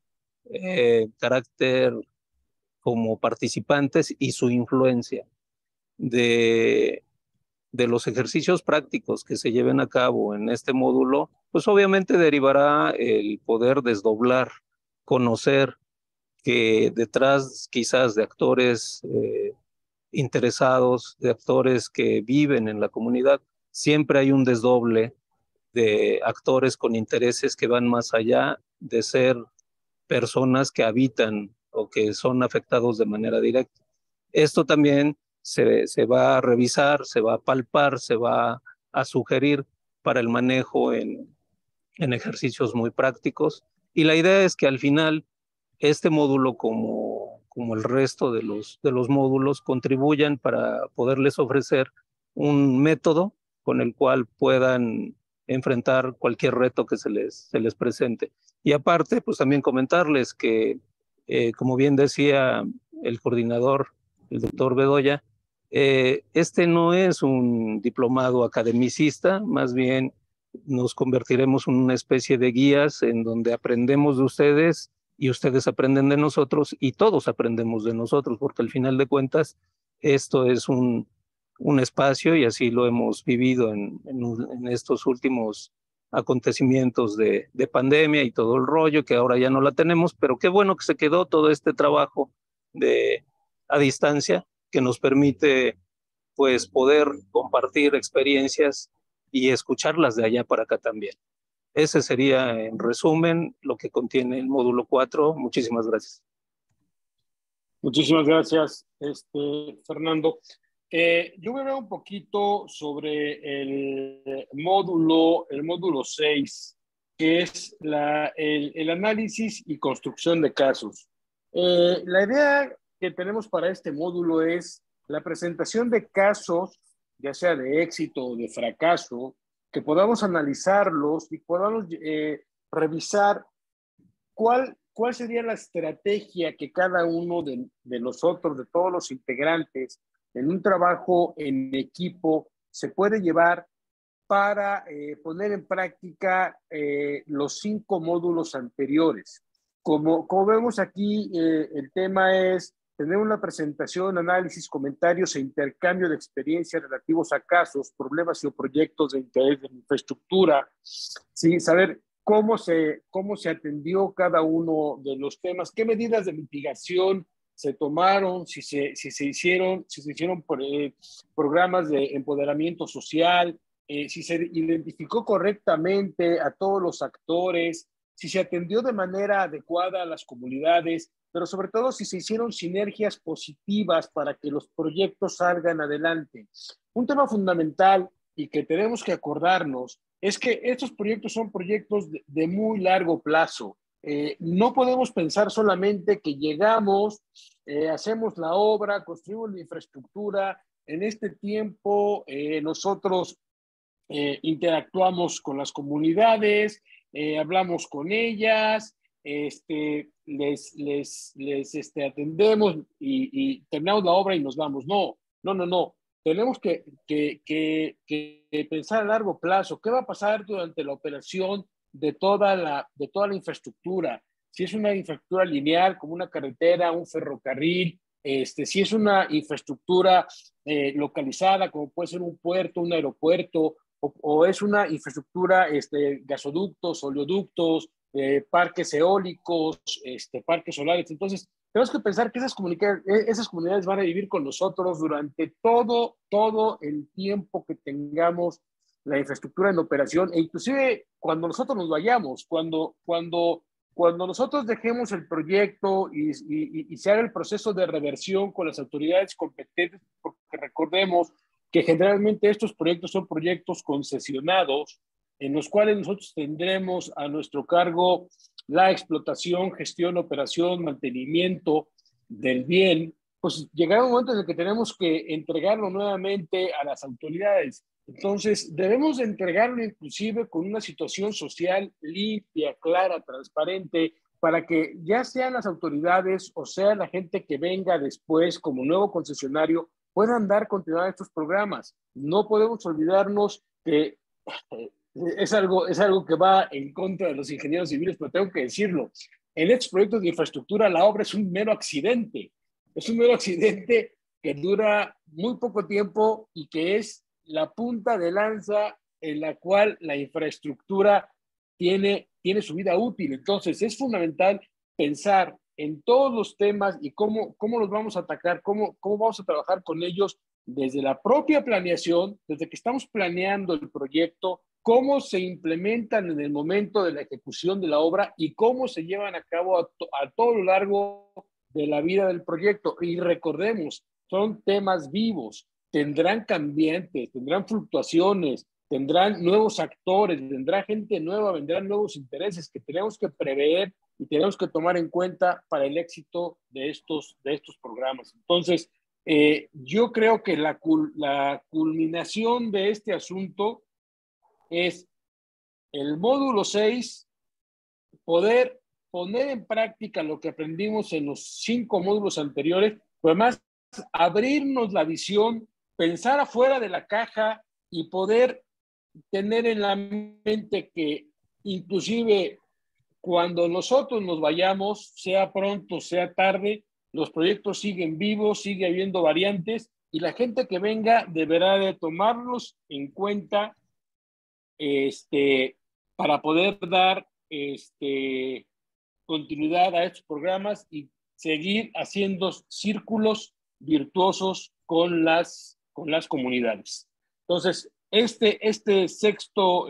carácter como participantes y su influencia. De los ejercicios prácticos que se lleven a cabo en este módulo, pues obviamente derivará el poder desdoblar, conocer que detrás quizás de actores interesados, de actores que viven en la comunidad, siempre hay un desdoble de actores con intereses que van más allá de ser personas que habitan o que son afectados de manera directa. Esto también se va a revisar, se va a palpar, se va a sugerir para el manejo en ejercicios muy prácticos. Y la idea es que al final este módulo, como el resto de los módulos, contribuyan para poderles ofrecer un método con el cual puedan enfrentar cualquier reto que se les presente. Y aparte, pues también comentarles que, como bien decía el coordinador, el doctor Bedoya, este no es un diplomado academicista, más bien nos convertiremos en una especie de guías en donde aprendemos de ustedes y ustedes aprenden de nosotros y todos aprendemos de nosotros, porque al final de cuentas esto es un espacio, y así lo hemos vivido en estos últimos acontecimientos de pandemia y todo el rollo, que ahora ya no la tenemos, pero qué bueno que se quedó todo este trabajo a distancia que nos permite pues poder compartir experiencias y escucharlas de allá para acá también. Ese sería, en resumen, lo que contiene el módulo 4. Muchísimas gracias. Muchísimas gracias, Fernando. Yo voy a hablar un poquito sobre el módulo 6, que es el análisis y construcción de casos. La idea que tenemos para este módulo es la presentación de casos, ya sea de éxito o de fracaso, que podamos analizarlos y podamos revisar cuál sería la estrategia que cada uno de nosotros, de todos los integrantes, en un trabajo en equipo, se puede llevar para poner en práctica los 5 módulos anteriores. Como vemos aquí, el tema es tener una presentación, análisis, comentarios e intercambio de experiencias relativos a casos, problemas y o proyectos de interés de infraestructura, ¿sí? Saber cómo se atendió cada uno de los temas, qué medidas de mitigación se tomaron, si se hicieron programas de empoderamiento social, si se identificó correctamente a todos los actores, si se atendió de manera adecuada a las comunidades, pero sobre todo si se hicieron sinergias positivas para que los proyectos salgan adelante. Un tema fundamental y que tenemos que acordarnos es que estos proyectos son proyectos de muy largo plazo. No podemos pensar solamente que llegamos, hacemos la obra, construimos la infraestructura. En este tiempo nosotros interactuamos con las comunidades, hablamos con ellas, les atendemos y terminamos la obra y nos vamos. No, no, no, no. Tenemos que pensar a largo plazo. ¿Qué va a pasar durante la operación de toda la infraestructura? Si es una infraestructura lineal, como una carretera, un ferrocarril, si es una infraestructura localizada, como puede ser un puerto, un aeropuerto, o es una infraestructura, gasoductos, oleoductos, parques eólicos, parques solares. Entonces, tenemos que pensar que esas comunidades van a vivir con nosotros durante todo el tiempo que tengamos la infraestructura en operación, e inclusive cuando nosotros nos vayamos, cuando nosotros dejemos el proyecto y se haga el proceso de reversión con las autoridades competentes, porque recordemos que generalmente estos proyectos son proyectos concesionados, en los cuales nosotros tendremos a nuestro cargo la explotación, gestión, operación, mantenimiento del bien, pues llegará un momento en el que tenemos que entregarlo nuevamente a las autoridades. Entonces, debemos de entregarlo inclusive con una situación social limpia, clara, transparente, para que ya sean las autoridades o sea la gente que venga después como nuevo concesionario puedan continuar estos programas. No podemos olvidarnos que es algo que va en contra de los ingenieros civiles, pero tengo que decirlo. En estos proyectos de infraestructura, la obra es un mero accidente. Es un mero accidente que dura muy poco tiempo y que es la punta de lanza en la cual la infraestructura tiene su vida útil. Entonces, es fundamental pensar en todos los temas y cómo los vamos a atacar, cómo vamos a trabajar con ellos desde la propia planeación, desde que estamos planeando el proyecto, cómo se implementan en el momento de la ejecución de la obra y cómo se llevan a cabo a todo lo largo de la vida del proyecto. Y recordemos, son temas vivos, tendrán cambiantes, tendrán fluctuaciones, tendrán nuevos actores, vendrá gente nueva, vendrán nuevos intereses que tenemos que prever y tenemos que tomar en cuenta para el éxito de estos programas. Entonces, yo creo que la culminación de este asunto es el módulo 6, poder poner en práctica lo que aprendimos en los 5 módulos anteriores, pero además abrirnos la visión, pensar afuera de la caja y poder tener en la mente que inclusive cuando nosotros nos vayamos, sea pronto, sea tarde, los proyectos siguen vivos, sigue habiendo variantes y la gente que venga deberá de tomarlos en cuenta para poder dar continuidad a estos programas y seguir haciendo círculos virtuosos con las comunidades. Entonces, este sexto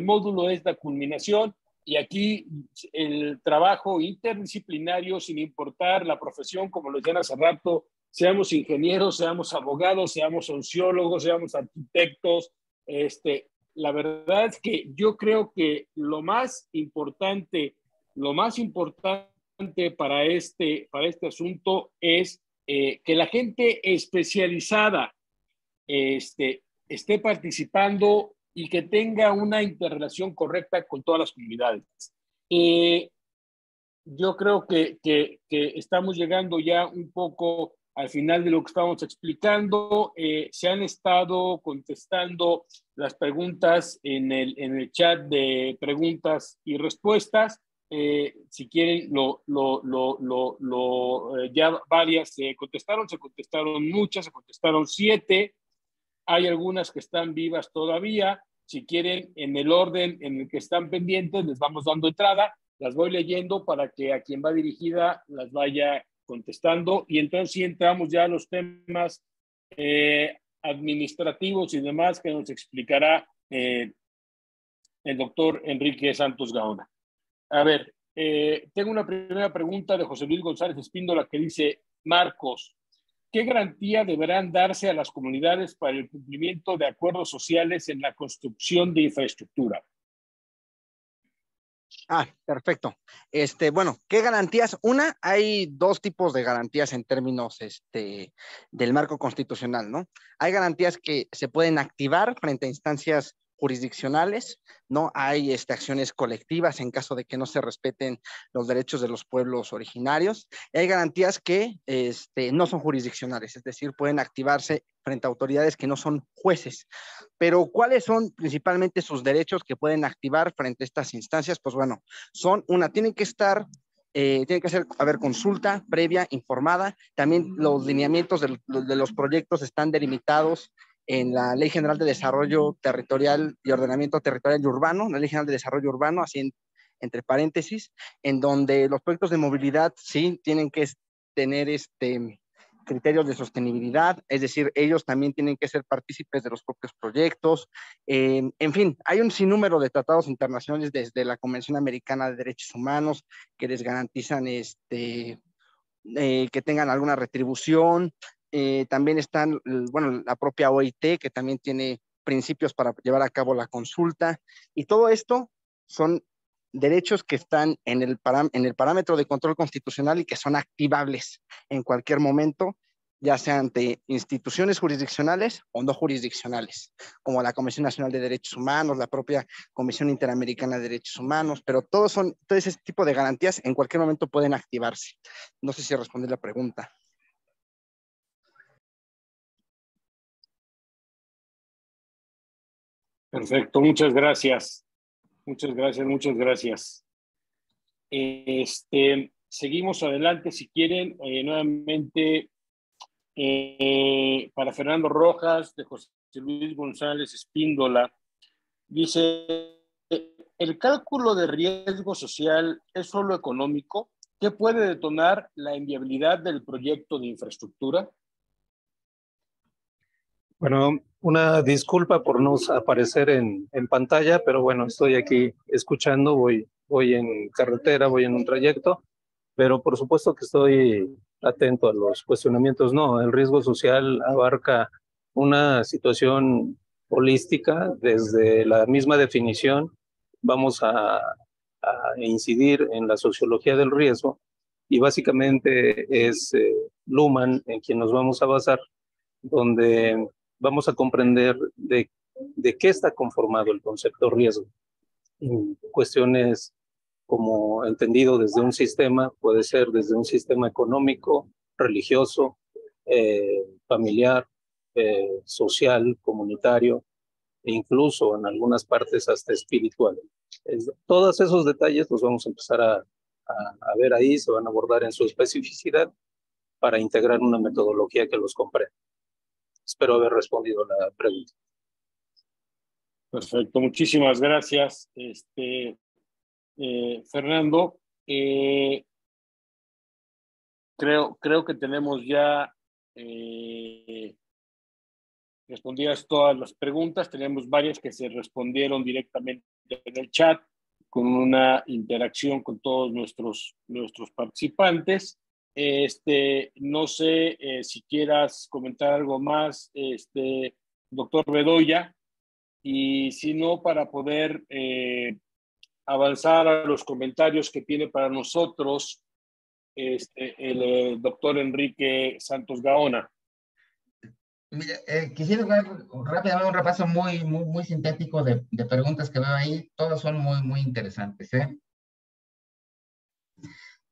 módulo es la culminación y aquí el trabajo interdisciplinario, sin importar la profesión, como lo decían hace rato, seamos ingenieros, seamos abogados, seamos sociólogos, seamos arquitectos, la verdad es que yo creo que lo más importante para este asunto es que la gente especializada esté participando y que tenga una interrelación correcta con todas las comunidades. Yo creo que estamos llegando ya un poco al final de lo que estábamos explicando. Se han estado contestando las preguntas en el chat de preguntas y respuestas. Si quieren, ya varias se contestaron muchas, se contestaron 7. Hay algunas que están vivas todavía. Si quieren, en el orden en el que están pendientes, les vamos dando entrada. Las voy leyendo para que a quien va dirigida las vaya contestando. Y entonces sí entramos ya a los temas administrativos y demás que nos explicará el doctor Enrique Santos Gaona. A ver, tengo una primera pregunta de José Luis González Espíndola que dice, Marcos, ¿qué garantía deberán darse a las comunidades para el cumplimiento de acuerdos sociales en la construcción de infraestructura? Perfecto. Bueno, ¿qué garantías? Una, hay dos tipos de garantías en términos del marco constitucional, ¿no? Hay garantías que se pueden activar frente a instancias jurisdiccionales, ¿no? Hay acciones colectivas en caso de que no se respeten los derechos de los pueblos originarios. Y hay garantías que no son jurisdiccionales, es decir, pueden activarse frente a autoridades que no son jueces. Pero ¿cuáles son principalmente sus derechos que pueden activar frente a estas instancias? Pues bueno, tienen que haber consulta previa, informada. También los lineamientos de los proyectos están delimitados en la Ley General de Desarrollo Territorial y Ordenamiento Territorial y Urbano, la Ley General de Desarrollo Urbano, así entre paréntesis, en donde los proyectos de movilidad sí tienen que tener criterios de sostenibilidad, es decir, ellos también tienen que ser partícipes de los propios proyectos. En fin, hay un sinnúmero de tratados internacionales desde la Convención Americana de Derechos Humanos que les garantizan que tengan alguna retribución. También están, bueno, la propia OIT, que también tiene principios para llevar a cabo la consulta. Y todo esto son derechos que están en el parámetro de control constitucional y que son activables en cualquier momento, ya sea ante instituciones jurisdiccionales o no jurisdiccionales, como la Comisión Nacional de Derechos Humanos, la propia Comisión Interamericana de Derechos Humanos, pero todo ese tipo de garantías en cualquier momento pueden activarse. No sé si respondí la pregunta. Perfecto, muchas gracias. Muchas gracias. Seguimos adelante, si quieren, nuevamente para Fernando Rojas, de José Luis González Espíndola. Dice, ¿el cálculo de riesgo social es solo económico? ¿Qué puede detonar la inviabilidad del proyecto de infraestructura? Bueno, una disculpa por no aparecer en pantalla, pero bueno, estoy aquí escuchando, voy en carretera, voy en un trayecto, pero por supuesto que estoy atento a los cuestionamientos. No, el riesgo social abarca una situación holística. Desde la misma definición vamos a incidir en la sociología del riesgo y básicamente es Luhmann en quien nos vamos a basar, donde vamos a comprender de qué está conformado el concepto riesgo. En cuestiones como entendido desde un sistema, puede ser desde un sistema económico, religioso, familiar, social, comunitario, e incluso en algunas partes hasta espiritual. Todos esos detalles los vamos a empezar a ver ahí, se van a abordar en su especificidad para integrar una metodología que los comprenda. Espero haber respondido la pregunta. Perfecto, muchísimas gracias, Fernando. Creo que tenemos ya respondidas todas las preguntas. Tenemos varias que se respondieron directamente en el chat con una interacción con todos nuestros participantes. No sé si quieras comentar algo más, doctor Bedoya, y si no, para poder avanzar a los comentarios que tiene para nosotros el doctor Enrique Santos Gaona. Mira, quisiera dar rápidamente un repaso muy sintético de preguntas que veo ahí. Todas son muy interesantes, ¿eh?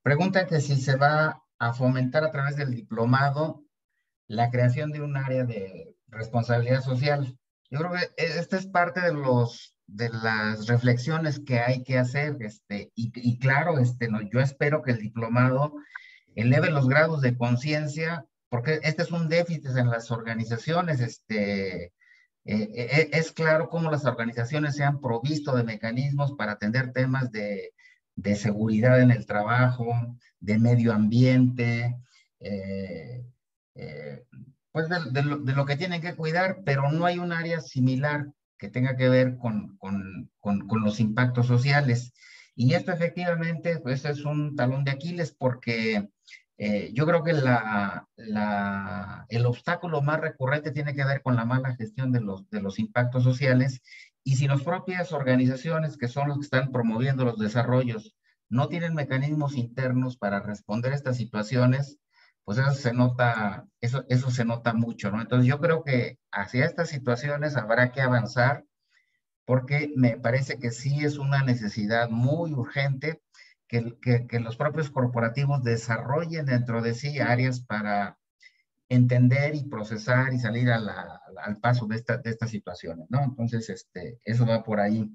Pregunta que si se va a fomentar a través del diplomado la creación de un área de responsabilidad social. Yo creo que esta es parte de las reflexiones que hay que hacer, y claro, yo espero que el diplomado eleve los grados de conciencia, porque este es un déficit en las organizaciones. Es claro cómo las organizaciones se han provisto de mecanismos para atender temas de seguridad en el trabajo, de medio ambiente, pues de lo que tienen que cuidar, pero no hay un área similar que tenga que ver con los impactos sociales. Y esto efectivamente pues es un talón de Aquiles porque yo creo que el obstáculo más recurrente tiene que ver con la mala gestión de los impactos sociales, y si las propias organizaciones que son los que están promoviendo los desarrollos no tienen mecanismos internos para responder a estas situaciones, pues eso se nota mucho, ¿no? Entonces yo creo que hacia estas situaciones habrá que avanzar porque me parece que sí es una necesidad muy urgente que los propios corporativos desarrollen dentro de sí áreas para entender y procesar y salir al paso de estas situaciones, ¿no? Entonces, eso va por ahí.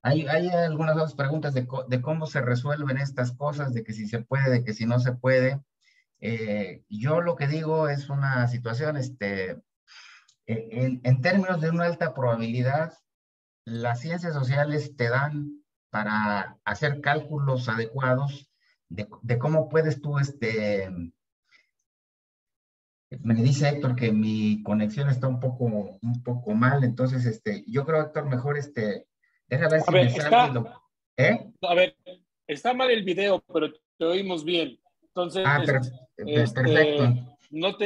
Hay algunas otras preguntas de cómo se resuelven estas cosas, de que si se puede, de que si no se puede. Yo lo que digo es una situación, en términos de una alta probabilidad, las ciencias sociales te dan para hacer cálculos adecuados de cómo puedes tú, me dice Héctor que mi conexión está un poco mal, entonces, yo creo, Héctor, mejor, deja ver A si ver, me salgo ¿eh? a ver, está mal el video, pero te oímos bien. Entonces, Perfecto. no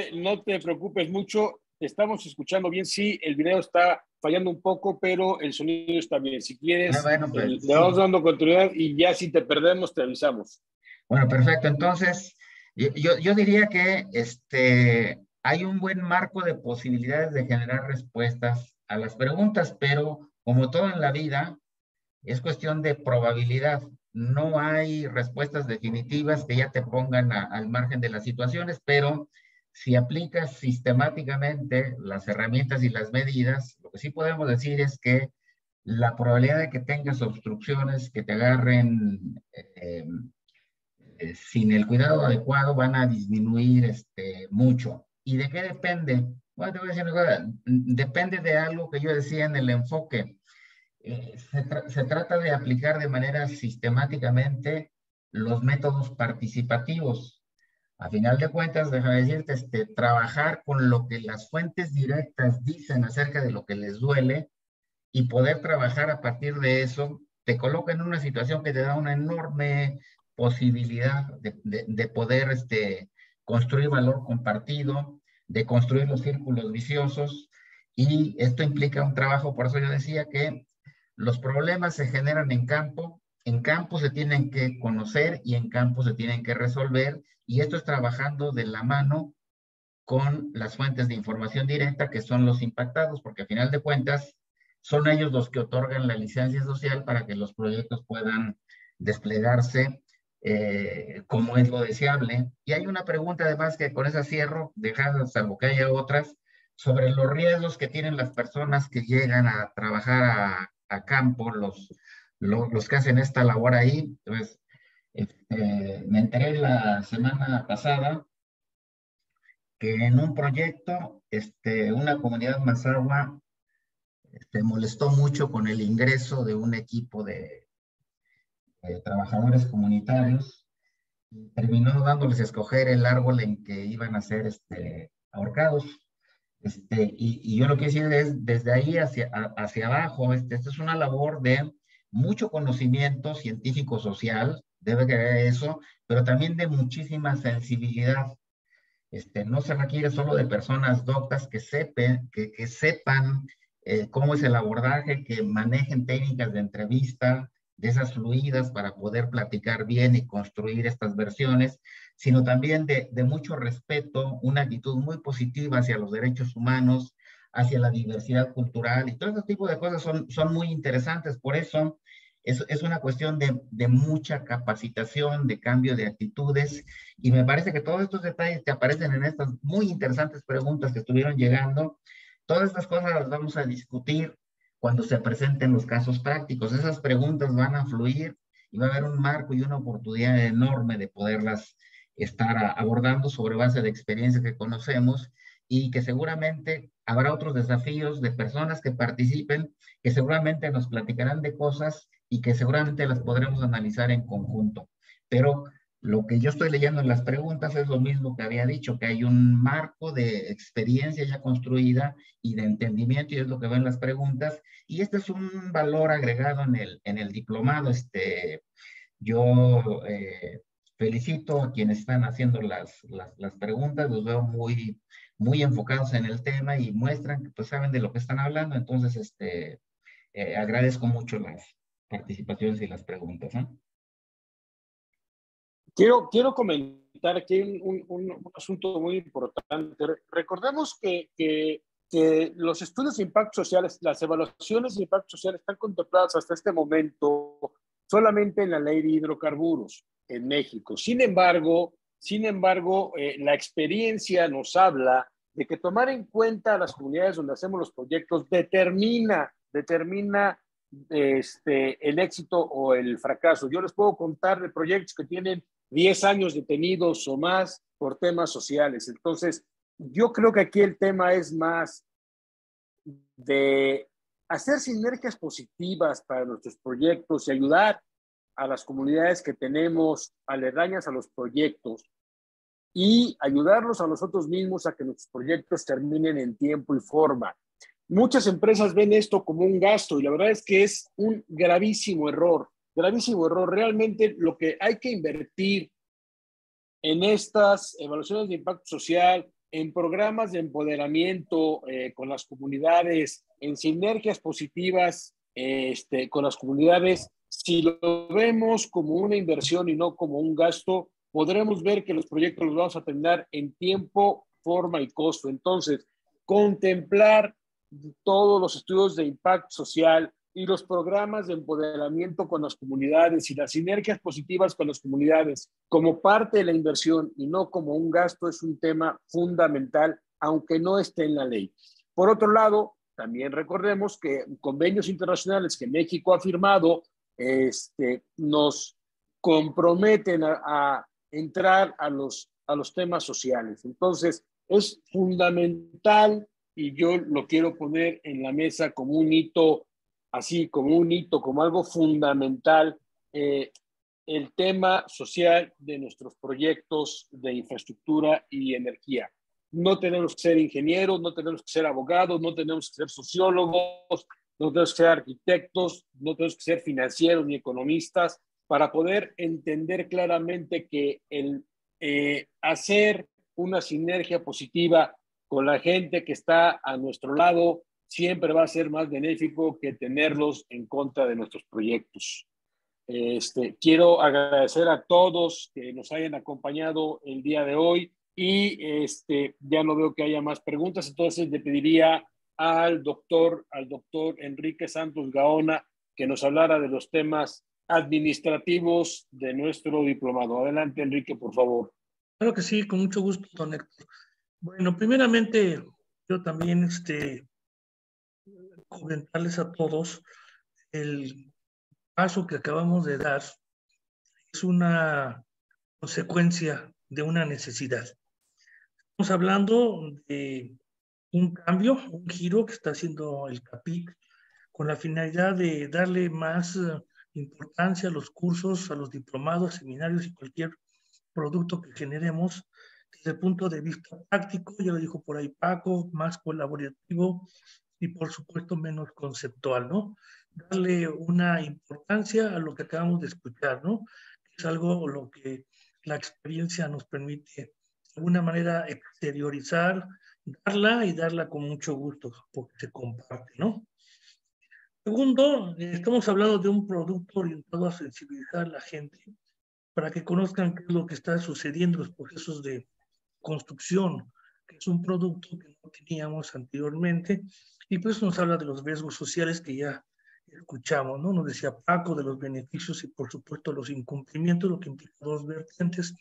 te preocupes mucho, te estamos escuchando bien. Sí, el video está fallando un poco, pero el sonido está bien. Si quieres, Bueno, pues, le sí. vamos dando continuidad y ya si te perdemos, te avisamos. Bueno, perfecto. Entonces, yo diría que hay un buen marco de posibilidades de generar respuestas a las preguntas, pero como todo en la vida, es cuestión de probabilidad. No hay respuestas definitivas que ya te pongan al margen de las situaciones, pero si aplicas sistemáticamente las herramientas y las medidas, lo que sí podemos decir es que la probabilidad de que tengas obstrucciones que te agarren sin el cuidado adecuado van a disminuir mucho. ¿Y de qué depende? Bueno, te voy a decir una cosa, depende de algo que yo decía en el enfoque. Se trata de aplicar de manera sistemáticamente los métodos participativos. A final de cuentas, déjame decirte, trabajar con lo que las fuentes directas dicen acerca de lo que les duele y poder trabajar a partir de eso, te coloca en una situación que te da una enorme posibilidad de poder construir valor compartido, de construir los círculos viciosos, y esto implica un trabajo. Por eso yo decía que los problemas se generan en campo se tienen que conocer y en campo se tienen que resolver, y esto es trabajando de la mano con las fuentes de información directa que son los impactados, porque a final de cuentas son ellos los que otorgan la licencia social para que los proyectos puedan desplegarse como es lo deseable. Y hay una pregunta además que con esa cierro, dejando, salvo que haya otras, sobre los riesgos que tienen las personas que llegan a trabajar a campo, los que hacen esta labor ahí. Entonces, me enteré la semana pasada que en un proyecto, una comunidad mazahua molestó mucho con el ingreso de un equipo de trabajadores comunitarios. Terminó dándoles a escoger el árbol en que iban a ser ahorcados. Y yo lo que decir es, desde ahí hacia abajo, esta es una labor de mucho conocimiento científico-social, debe que haber eso, pero también de muchísima sensibilidad. No se requiere solo de personas doctas que sepan cómo es el abordaje, que manejen técnicas de entrevista, de esas fluidas para poder platicar bien y construir estas versiones, sino también de mucho respeto, una actitud muy positiva hacia los derechos humanos, hacia la diversidad cultural, y todo ese tipo de cosas son muy interesantes. Por eso es una cuestión de mucha capacitación, de cambio de actitudes, y me parece que todos estos detalles que aparecen en estas muy interesantes preguntas que estuvieron llegando, todas estas cosas las vamos a discutir cuando se presenten los casos prácticos. Esas preguntas van a fluir y va a haber un marco y una oportunidad enorme de poderlas estar abordando sobre base de experiencias que conocemos, y que seguramente habrá otros desafíos de personas que participen, que seguramente nos platicarán de cosas y que seguramente las podremos analizar en conjunto. Pero Lo que yo estoy leyendo en las preguntas es lo mismo que había dicho, que hay un marco de experiencia ya construida y de entendimiento, y es lo que ven las preguntas, y este es un valor agregado en el diplomado. Yo felicito a quienes están haciendo las preguntas, los veo muy enfocados en el tema y muestran que pues saben de lo que están hablando. Entonces, agradezco mucho las participaciones y las preguntas, ¿no? Quiero comentar aquí un asunto muy importante. Recordemos que los estudios de impacto social, las evaluaciones de impacto social están contempladas hasta este momento solamente en la ley de hidrocarburos en México. Sin embargo, la experiencia nos habla de que tomar en cuenta las comunidades donde hacemos los proyectos determina el éxito o el fracaso. Yo les puedo contar de proyectos que tienen 10 años detenidos o más por temas sociales. Entonces, yo creo que aquí el tema es más de hacer sinergias positivas para nuestros proyectos y ayudar a las comunidades que tenemos aledañas a los proyectos y ayudarlos a nosotros mismos a que nuestros proyectos terminen en tiempo y forma. Muchas empresas ven esto como un gasto y la verdad es que es un gravísimo error. Realmente lo que hay que invertir en estas evaluaciones de impacto social, en programas de empoderamiento con las comunidades, en sinergias positivas con las comunidades, si lo vemos como una inversión y no como un gasto, podremos ver que los proyectos los vamos a terminar en tiempo, forma y costo. Entonces, contemplar todos los estudios de impacto social y los programas de empoderamiento con las comunidades y las sinergias positivas con las comunidades como parte de la inversión y no como un gasto es un tema fundamental, aunque no esté en la ley. Por otro lado, también recordemos que convenios internacionales que México ha firmado nos comprometen a entrar a los temas sociales. Entonces, es fundamental y yo lo quiero poner en la mesa como un hito, así como un hito, como algo fundamental, el tema social de nuestros proyectos de infraestructura y energía. No tenemos que ser ingenieros, no tenemos que ser abogados, no tenemos que ser sociólogos, no tenemos que ser arquitectos, no tenemos que ser financieros ni economistas para poder entender claramente que el hacer una sinergia positiva con la gente que está a nuestro lado siempre va a ser más benéfico que tenerlos en contra de nuestros proyectos. Quiero agradecer a todos que nos hayan acompañado el día de hoy y ya no veo que haya más preguntas, entonces le pediría al doctor Enrique Santos Gaona que nos hablara de los temas administrativos de nuestro diplomado. Adelante, Enrique, por favor. Claro que sí, con mucho gusto, don Héctor. Bueno, primeramente, yo también comentarles a todos el paso que acabamos de dar es una consecuencia de una necesidad. Estamos hablando de un cambio, un giro que está haciendo el CAPIC con la finalidad de darle más importancia a los cursos, a los diplomados, seminarios y cualquier producto que generemos desde el punto de vista práctico, ya lo dijo por ahí Paco, más colaborativo y por supuesto menos conceptual, ¿no? Darle una importancia a lo que acabamos de escuchar, ¿no? Es algo lo que la experiencia nos permite de alguna manera exteriorizar, darla con mucho gusto, porque se comparte, ¿no? Segundo, estamos hablando de un producto orientado a sensibilizar a la gente para que conozcan qué es lo que está sucediendo en los procesos de construcción, que es un producto que no teníamos anteriormente, y pues nos habla de los riesgos sociales que ya escuchamos, ¿no? Nos decía Paco de los beneficios y por supuesto los incumplimientos, lo que implica dos vertientes,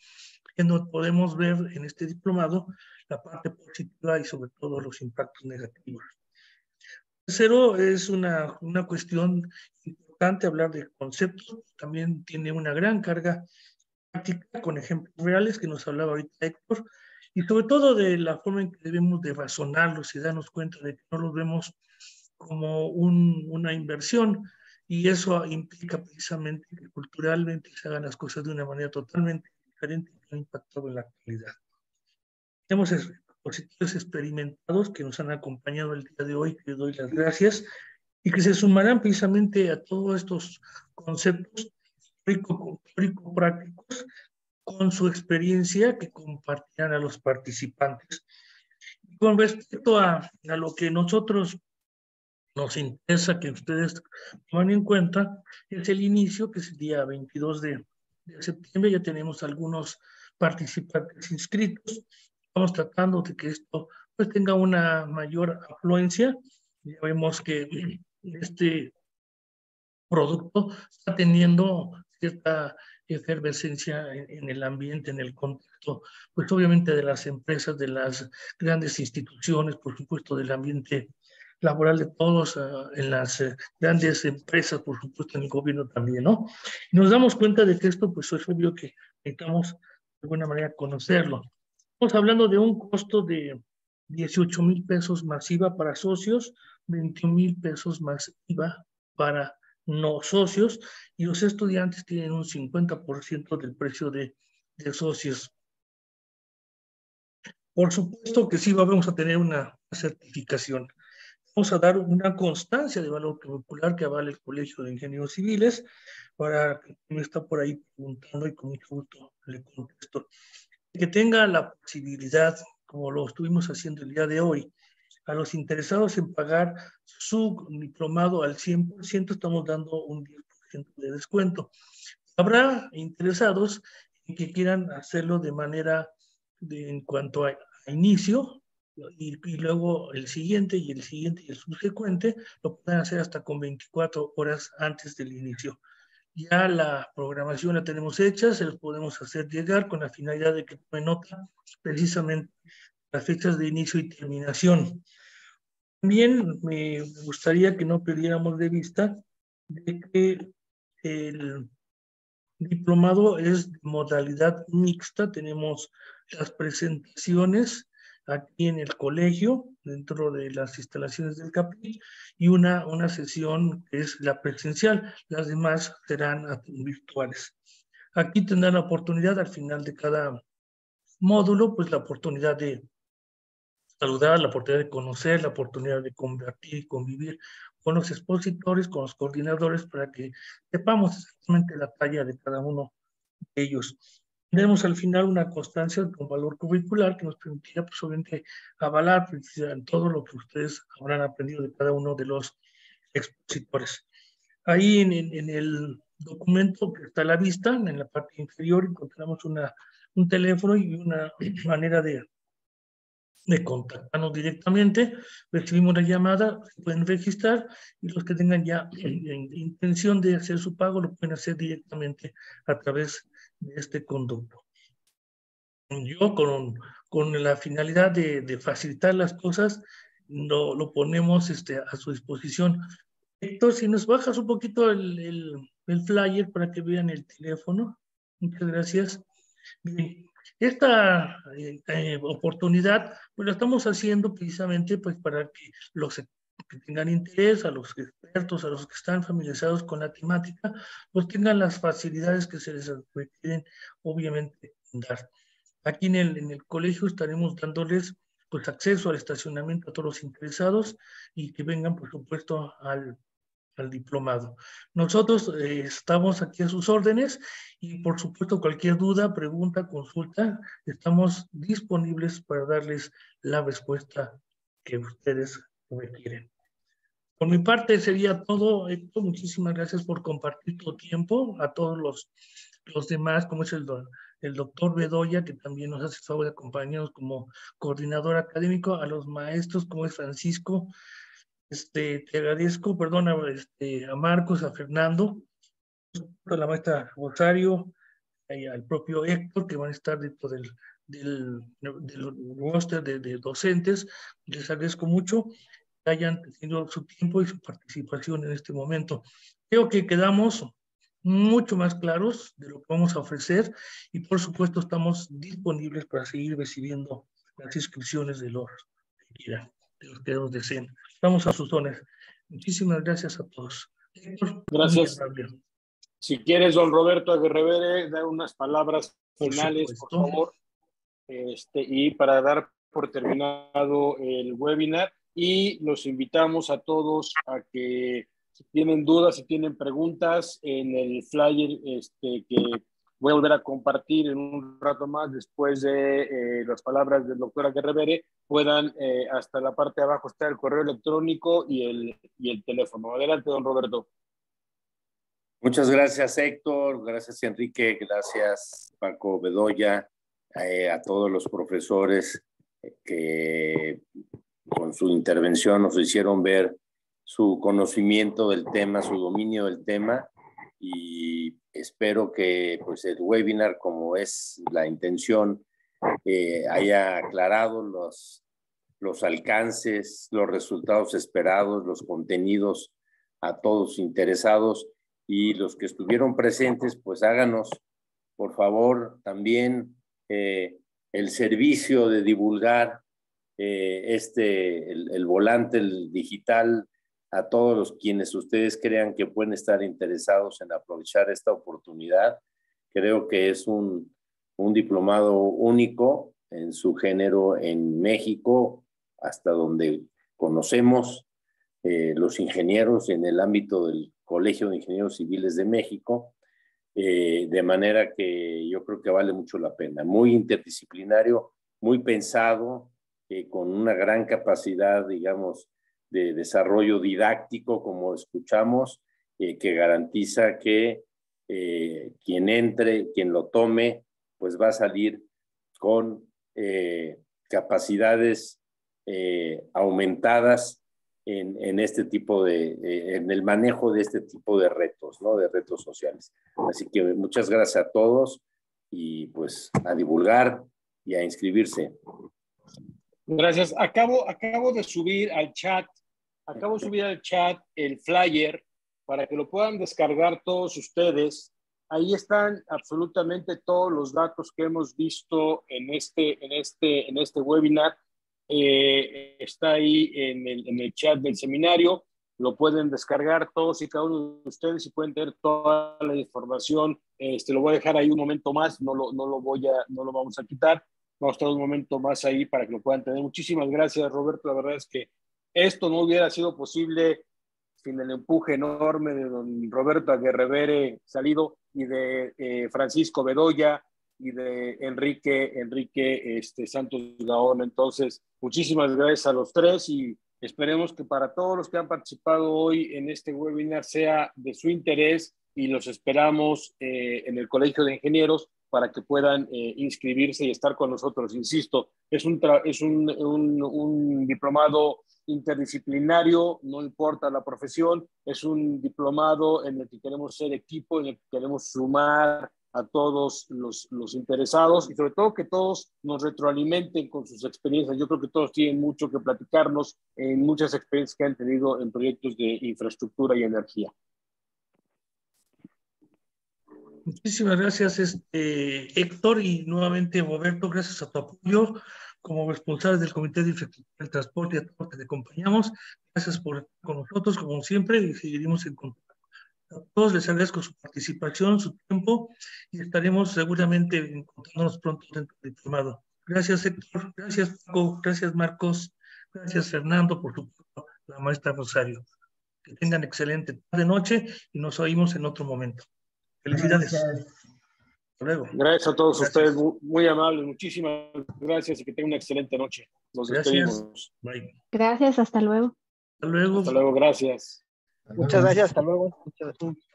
en donde podemos ver en este diplomado la parte positiva y sobre todo los impactos negativos. Tercero, es una cuestión importante hablar de conceptos, también tiene una gran carga práctica con ejemplos reales que nos hablaba ahorita Héctor, y sobre todo de la forma en que debemos de razonarlos y darnos cuenta de que no los vemos como una inversión, y eso implica precisamente que culturalmente se hagan las cosas de una manera totalmente diferentes que han impactado en la calidad. Tenemos expositores experimentados que nos han acompañado el día de hoy, que les doy las gracias, y que se sumarán precisamente a todos estos conceptos teórico-prácticos con su experiencia que compartirán a los participantes. Con respecto a lo que nosotros nos interesa que ustedes tomen en cuenta, es el inicio, que es el día 22 de septiembre. Ya tenemos algunos participantes inscritos. Estamos tratando de que esto pues tenga una mayor afluencia. Ya vemos que este producto está teniendo cierta efervescencia en el ambiente, en el contexto, pues obviamente de las empresas, de las grandes instituciones, por supuesto del ambiente laboral de todos, en las grandes empresas, por supuesto en el gobierno también, ¿no? Y nos damos cuenta de que esto, pues es obvio que necesitamos de alguna manera conocerlo. Estamos hablando de un costo de 18,000 pesos más IVA para socios, 21,000 pesos más IVA para no socios, y los estudiantes tienen un 50% del precio de socios. Por supuesto que sí vamos a tener una certificación. Vamos a dar una constancia de valor curricular que avale el Colegio de Ingenieros Civiles, para que me está por ahí preguntando y con mucho gusto le contesto. Que tenga la posibilidad, como lo estuvimos haciendo el día de hoy, a los interesados en pagar su diplomado al 100%, estamos dando un 10% de descuento. Habrá interesados en que quieran hacerlo de manera en cuanto a inicio, y luego el siguiente y el siguiente y el subsecuente lo pueden hacer hasta con 24 horas antes del inicio. Ya la programación la tenemos hecha, se los podemos hacer llegar con la finalidad de que tomen nota precisamente las fechas de inicio y terminación. También me gustaría que no perdiéramos de vista de que el diplomado es de modalidad mixta. Tenemos las presentaciones aquí en el colegio, dentro de las instalaciones del CAPI, y una sesión que es la presencial. Las demás serán virtuales. Aquí tendrán la oportunidad, al final de cada módulo, pues la oportunidad de saludar, la oportunidad de conocer, la oportunidad de compartir y convivir con los expositores, con los coordinadores, para que sepamos exactamente la talla de cada uno de ellos. Tenemos al final una constancia con valor curricular que nos permitirá, pues, obviamente, avalar todo lo que ustedes habrán aprendido de cada uno de los expositores. Ahí en el documento que está a la vista, en la parte inferior, encontramos un teléfono y una manera de contactarnos directamente. Recibimos la llamada, se pueden registrar, y los que tengan ya intención de hacer su pago lo pueden hacer directamente a través de este conducto. Yo, con la finalidad de facilitar las cosas, lo ponemos a su disposición. Héctor, si nos bajas un poquito el flyer para que vean el teléfono. Muchas gracias. Bien. Esta oportunidad, pues la estamos haciendo precisamente pues para que los que tengan interés, a los expertos, a los que están familiarizados con la temática, pues tengan las facilidades que se les requieren, obviamente, dar. Aquí en el colegio estaremos dándoles pues acceso al estacionamiento a todos los interesados, y que vengan, por supuesto, al diplomado. Nosotros estamos aquí a sus órdenes, y por supuesto cualquier duda, pregunta, consulta, estamos disponibles para darles la respuesta que ustedes requieren. Por mi parte sería todo, Héctor. Muchísimas gracias por compartir tu tiempo. A todos los demás, como es el doctor Bedoya, que también nos hace el favor de acompañarnos como coordinador académico, a los maestros, como es Francisco. Te agradezco, perdón, a Marcos, a Fernando, a la maestra Rosario, al propio Héctor, que van a estar dentro del roster de docentes. Les agradezco mucho que hayan tenido su tiempo y su participación en este momento. Creo que quedamos mucho más claros de lo que vamos a ofrecer, y por supuesto estamos disponibles para seguir recibiendo las inscripciones de los que quieran, de los que nos deseen. Estamos a sus órdenes. Muchísimas gracias a todos. Gracias. Si quieres, don Roberto Aguirre, dar unas palabras finales, por favor, y para dar por terminado el webinar, y los invitamos a todos a que si tienen dudas, si tienen preguntas, en el flyer que voy a volver a compartir en un rato más después de las palabras del doctor Aguirre, puedan, hasta la parte de abajo está el correo electrónico y el teléfono. Adelante, don Roberto. Muchas gracias, Héctor. Gracias, Enrique. Gracias, Paco Bedoya, a todos los profesores que con su intervención nos hicieron ver su conocimiento del tema, su dominio del tema, y espero que pues, el webinar, como es la intención, haya aclarado los alcances, los resultados esperados, los contenidos a todos interesados, y los que estuvieron presentes, pues háganos, por favor, también el servicio de divulgar el volante, el digital, a todos los quienes ustedes crean que pueden estar interesados en aprovechar esta oportunidad. Creo que es un diplomado único en su género en México, hasta donde conocemos los ingenieros en el ámbito del Colegio de Ingenieros Civiles de México, de manera que yo creo que vale mucho la pena. Muy interdisciplinario, muy pensado, con una gran capacidad, digamos, de desarrollo didáctico, como escuchamos, que garantiza que quien entre, quien lo tome, pues va a salir con capacidades aumentadas en este tipo en el manejo de este tipo de retos, ¿no? De retos sociales. Así que muchas gracias a todos y pues a divulgar y a inscribirse. Gracias. Acabo de subir al chat, el flyer para que lo puedan descargar todos ustedes. Ahí están absolutamente todos los datos que hemos visto en este webinar. Está ahí en el chat del seminario. Lo pueden descargar todos y cada uno de ustedes y pueden tener toda la información. Lo voy a dejar ahí un momento más, no lo vamos a quitar. Vamos a estar un momento más ahí para que lo puedan tener. Muchísimas gracias, Roberto. La verdad es que esto no hubiera sido posible sin el empuje enorme de don Roberto Aguirre salido y de Francisco Bedoya y de Enrique Santos Gaón. Entonces, muchísimas gracias a los tres y esperemos que para todos los que han participado hoy en este webinar sea de su interés y los esperamos en el Colegio de Ingenieros para que puedan inscribirse y estar con nosotros. Insisto, es un diplomado interdisciplinario, no importa la profesión, es un diplomado en el que queremos ser equipo, en el que queremos sumar a todos los interesados y sobre todo que todos nos retroalimenten con sus experiencias. Yo creo que todos tienen mucho que platicarnos en muchas experiencias que han tenido en proyectos de infraestructura y energía. Muchísimas gracias, Héctor, y nuevamente, Roberto, gracias a tu apoyo como responsable del Comité de Infraestructura del Transporte y a todos los que te acompañamos. Gracias por estar con nosotros, como siempre, y seguiremos en contacto. A todos les agradezco su participación, su tiempo, y estaremos seguramente encontrándonos pronto dentro del diplomado. Gracias, Héctor, gracias, Paco, gracias, Marcos, gracias, Fernando, por supuesto, la maestra Rosario. Que tengan excelente tarde-noche y nos oímos en otro momento. Felicidades. Gracias. Hasta luego. Gracias a todos ustedes, muy amables. Muchísimas gracias y que tengan una excelente noche. Nos despedimos. Bye. Gracias, hasta luego. Hasta luego. Hasta luego, gracias. Muchas gracias, hasta luego. Muchas gracias.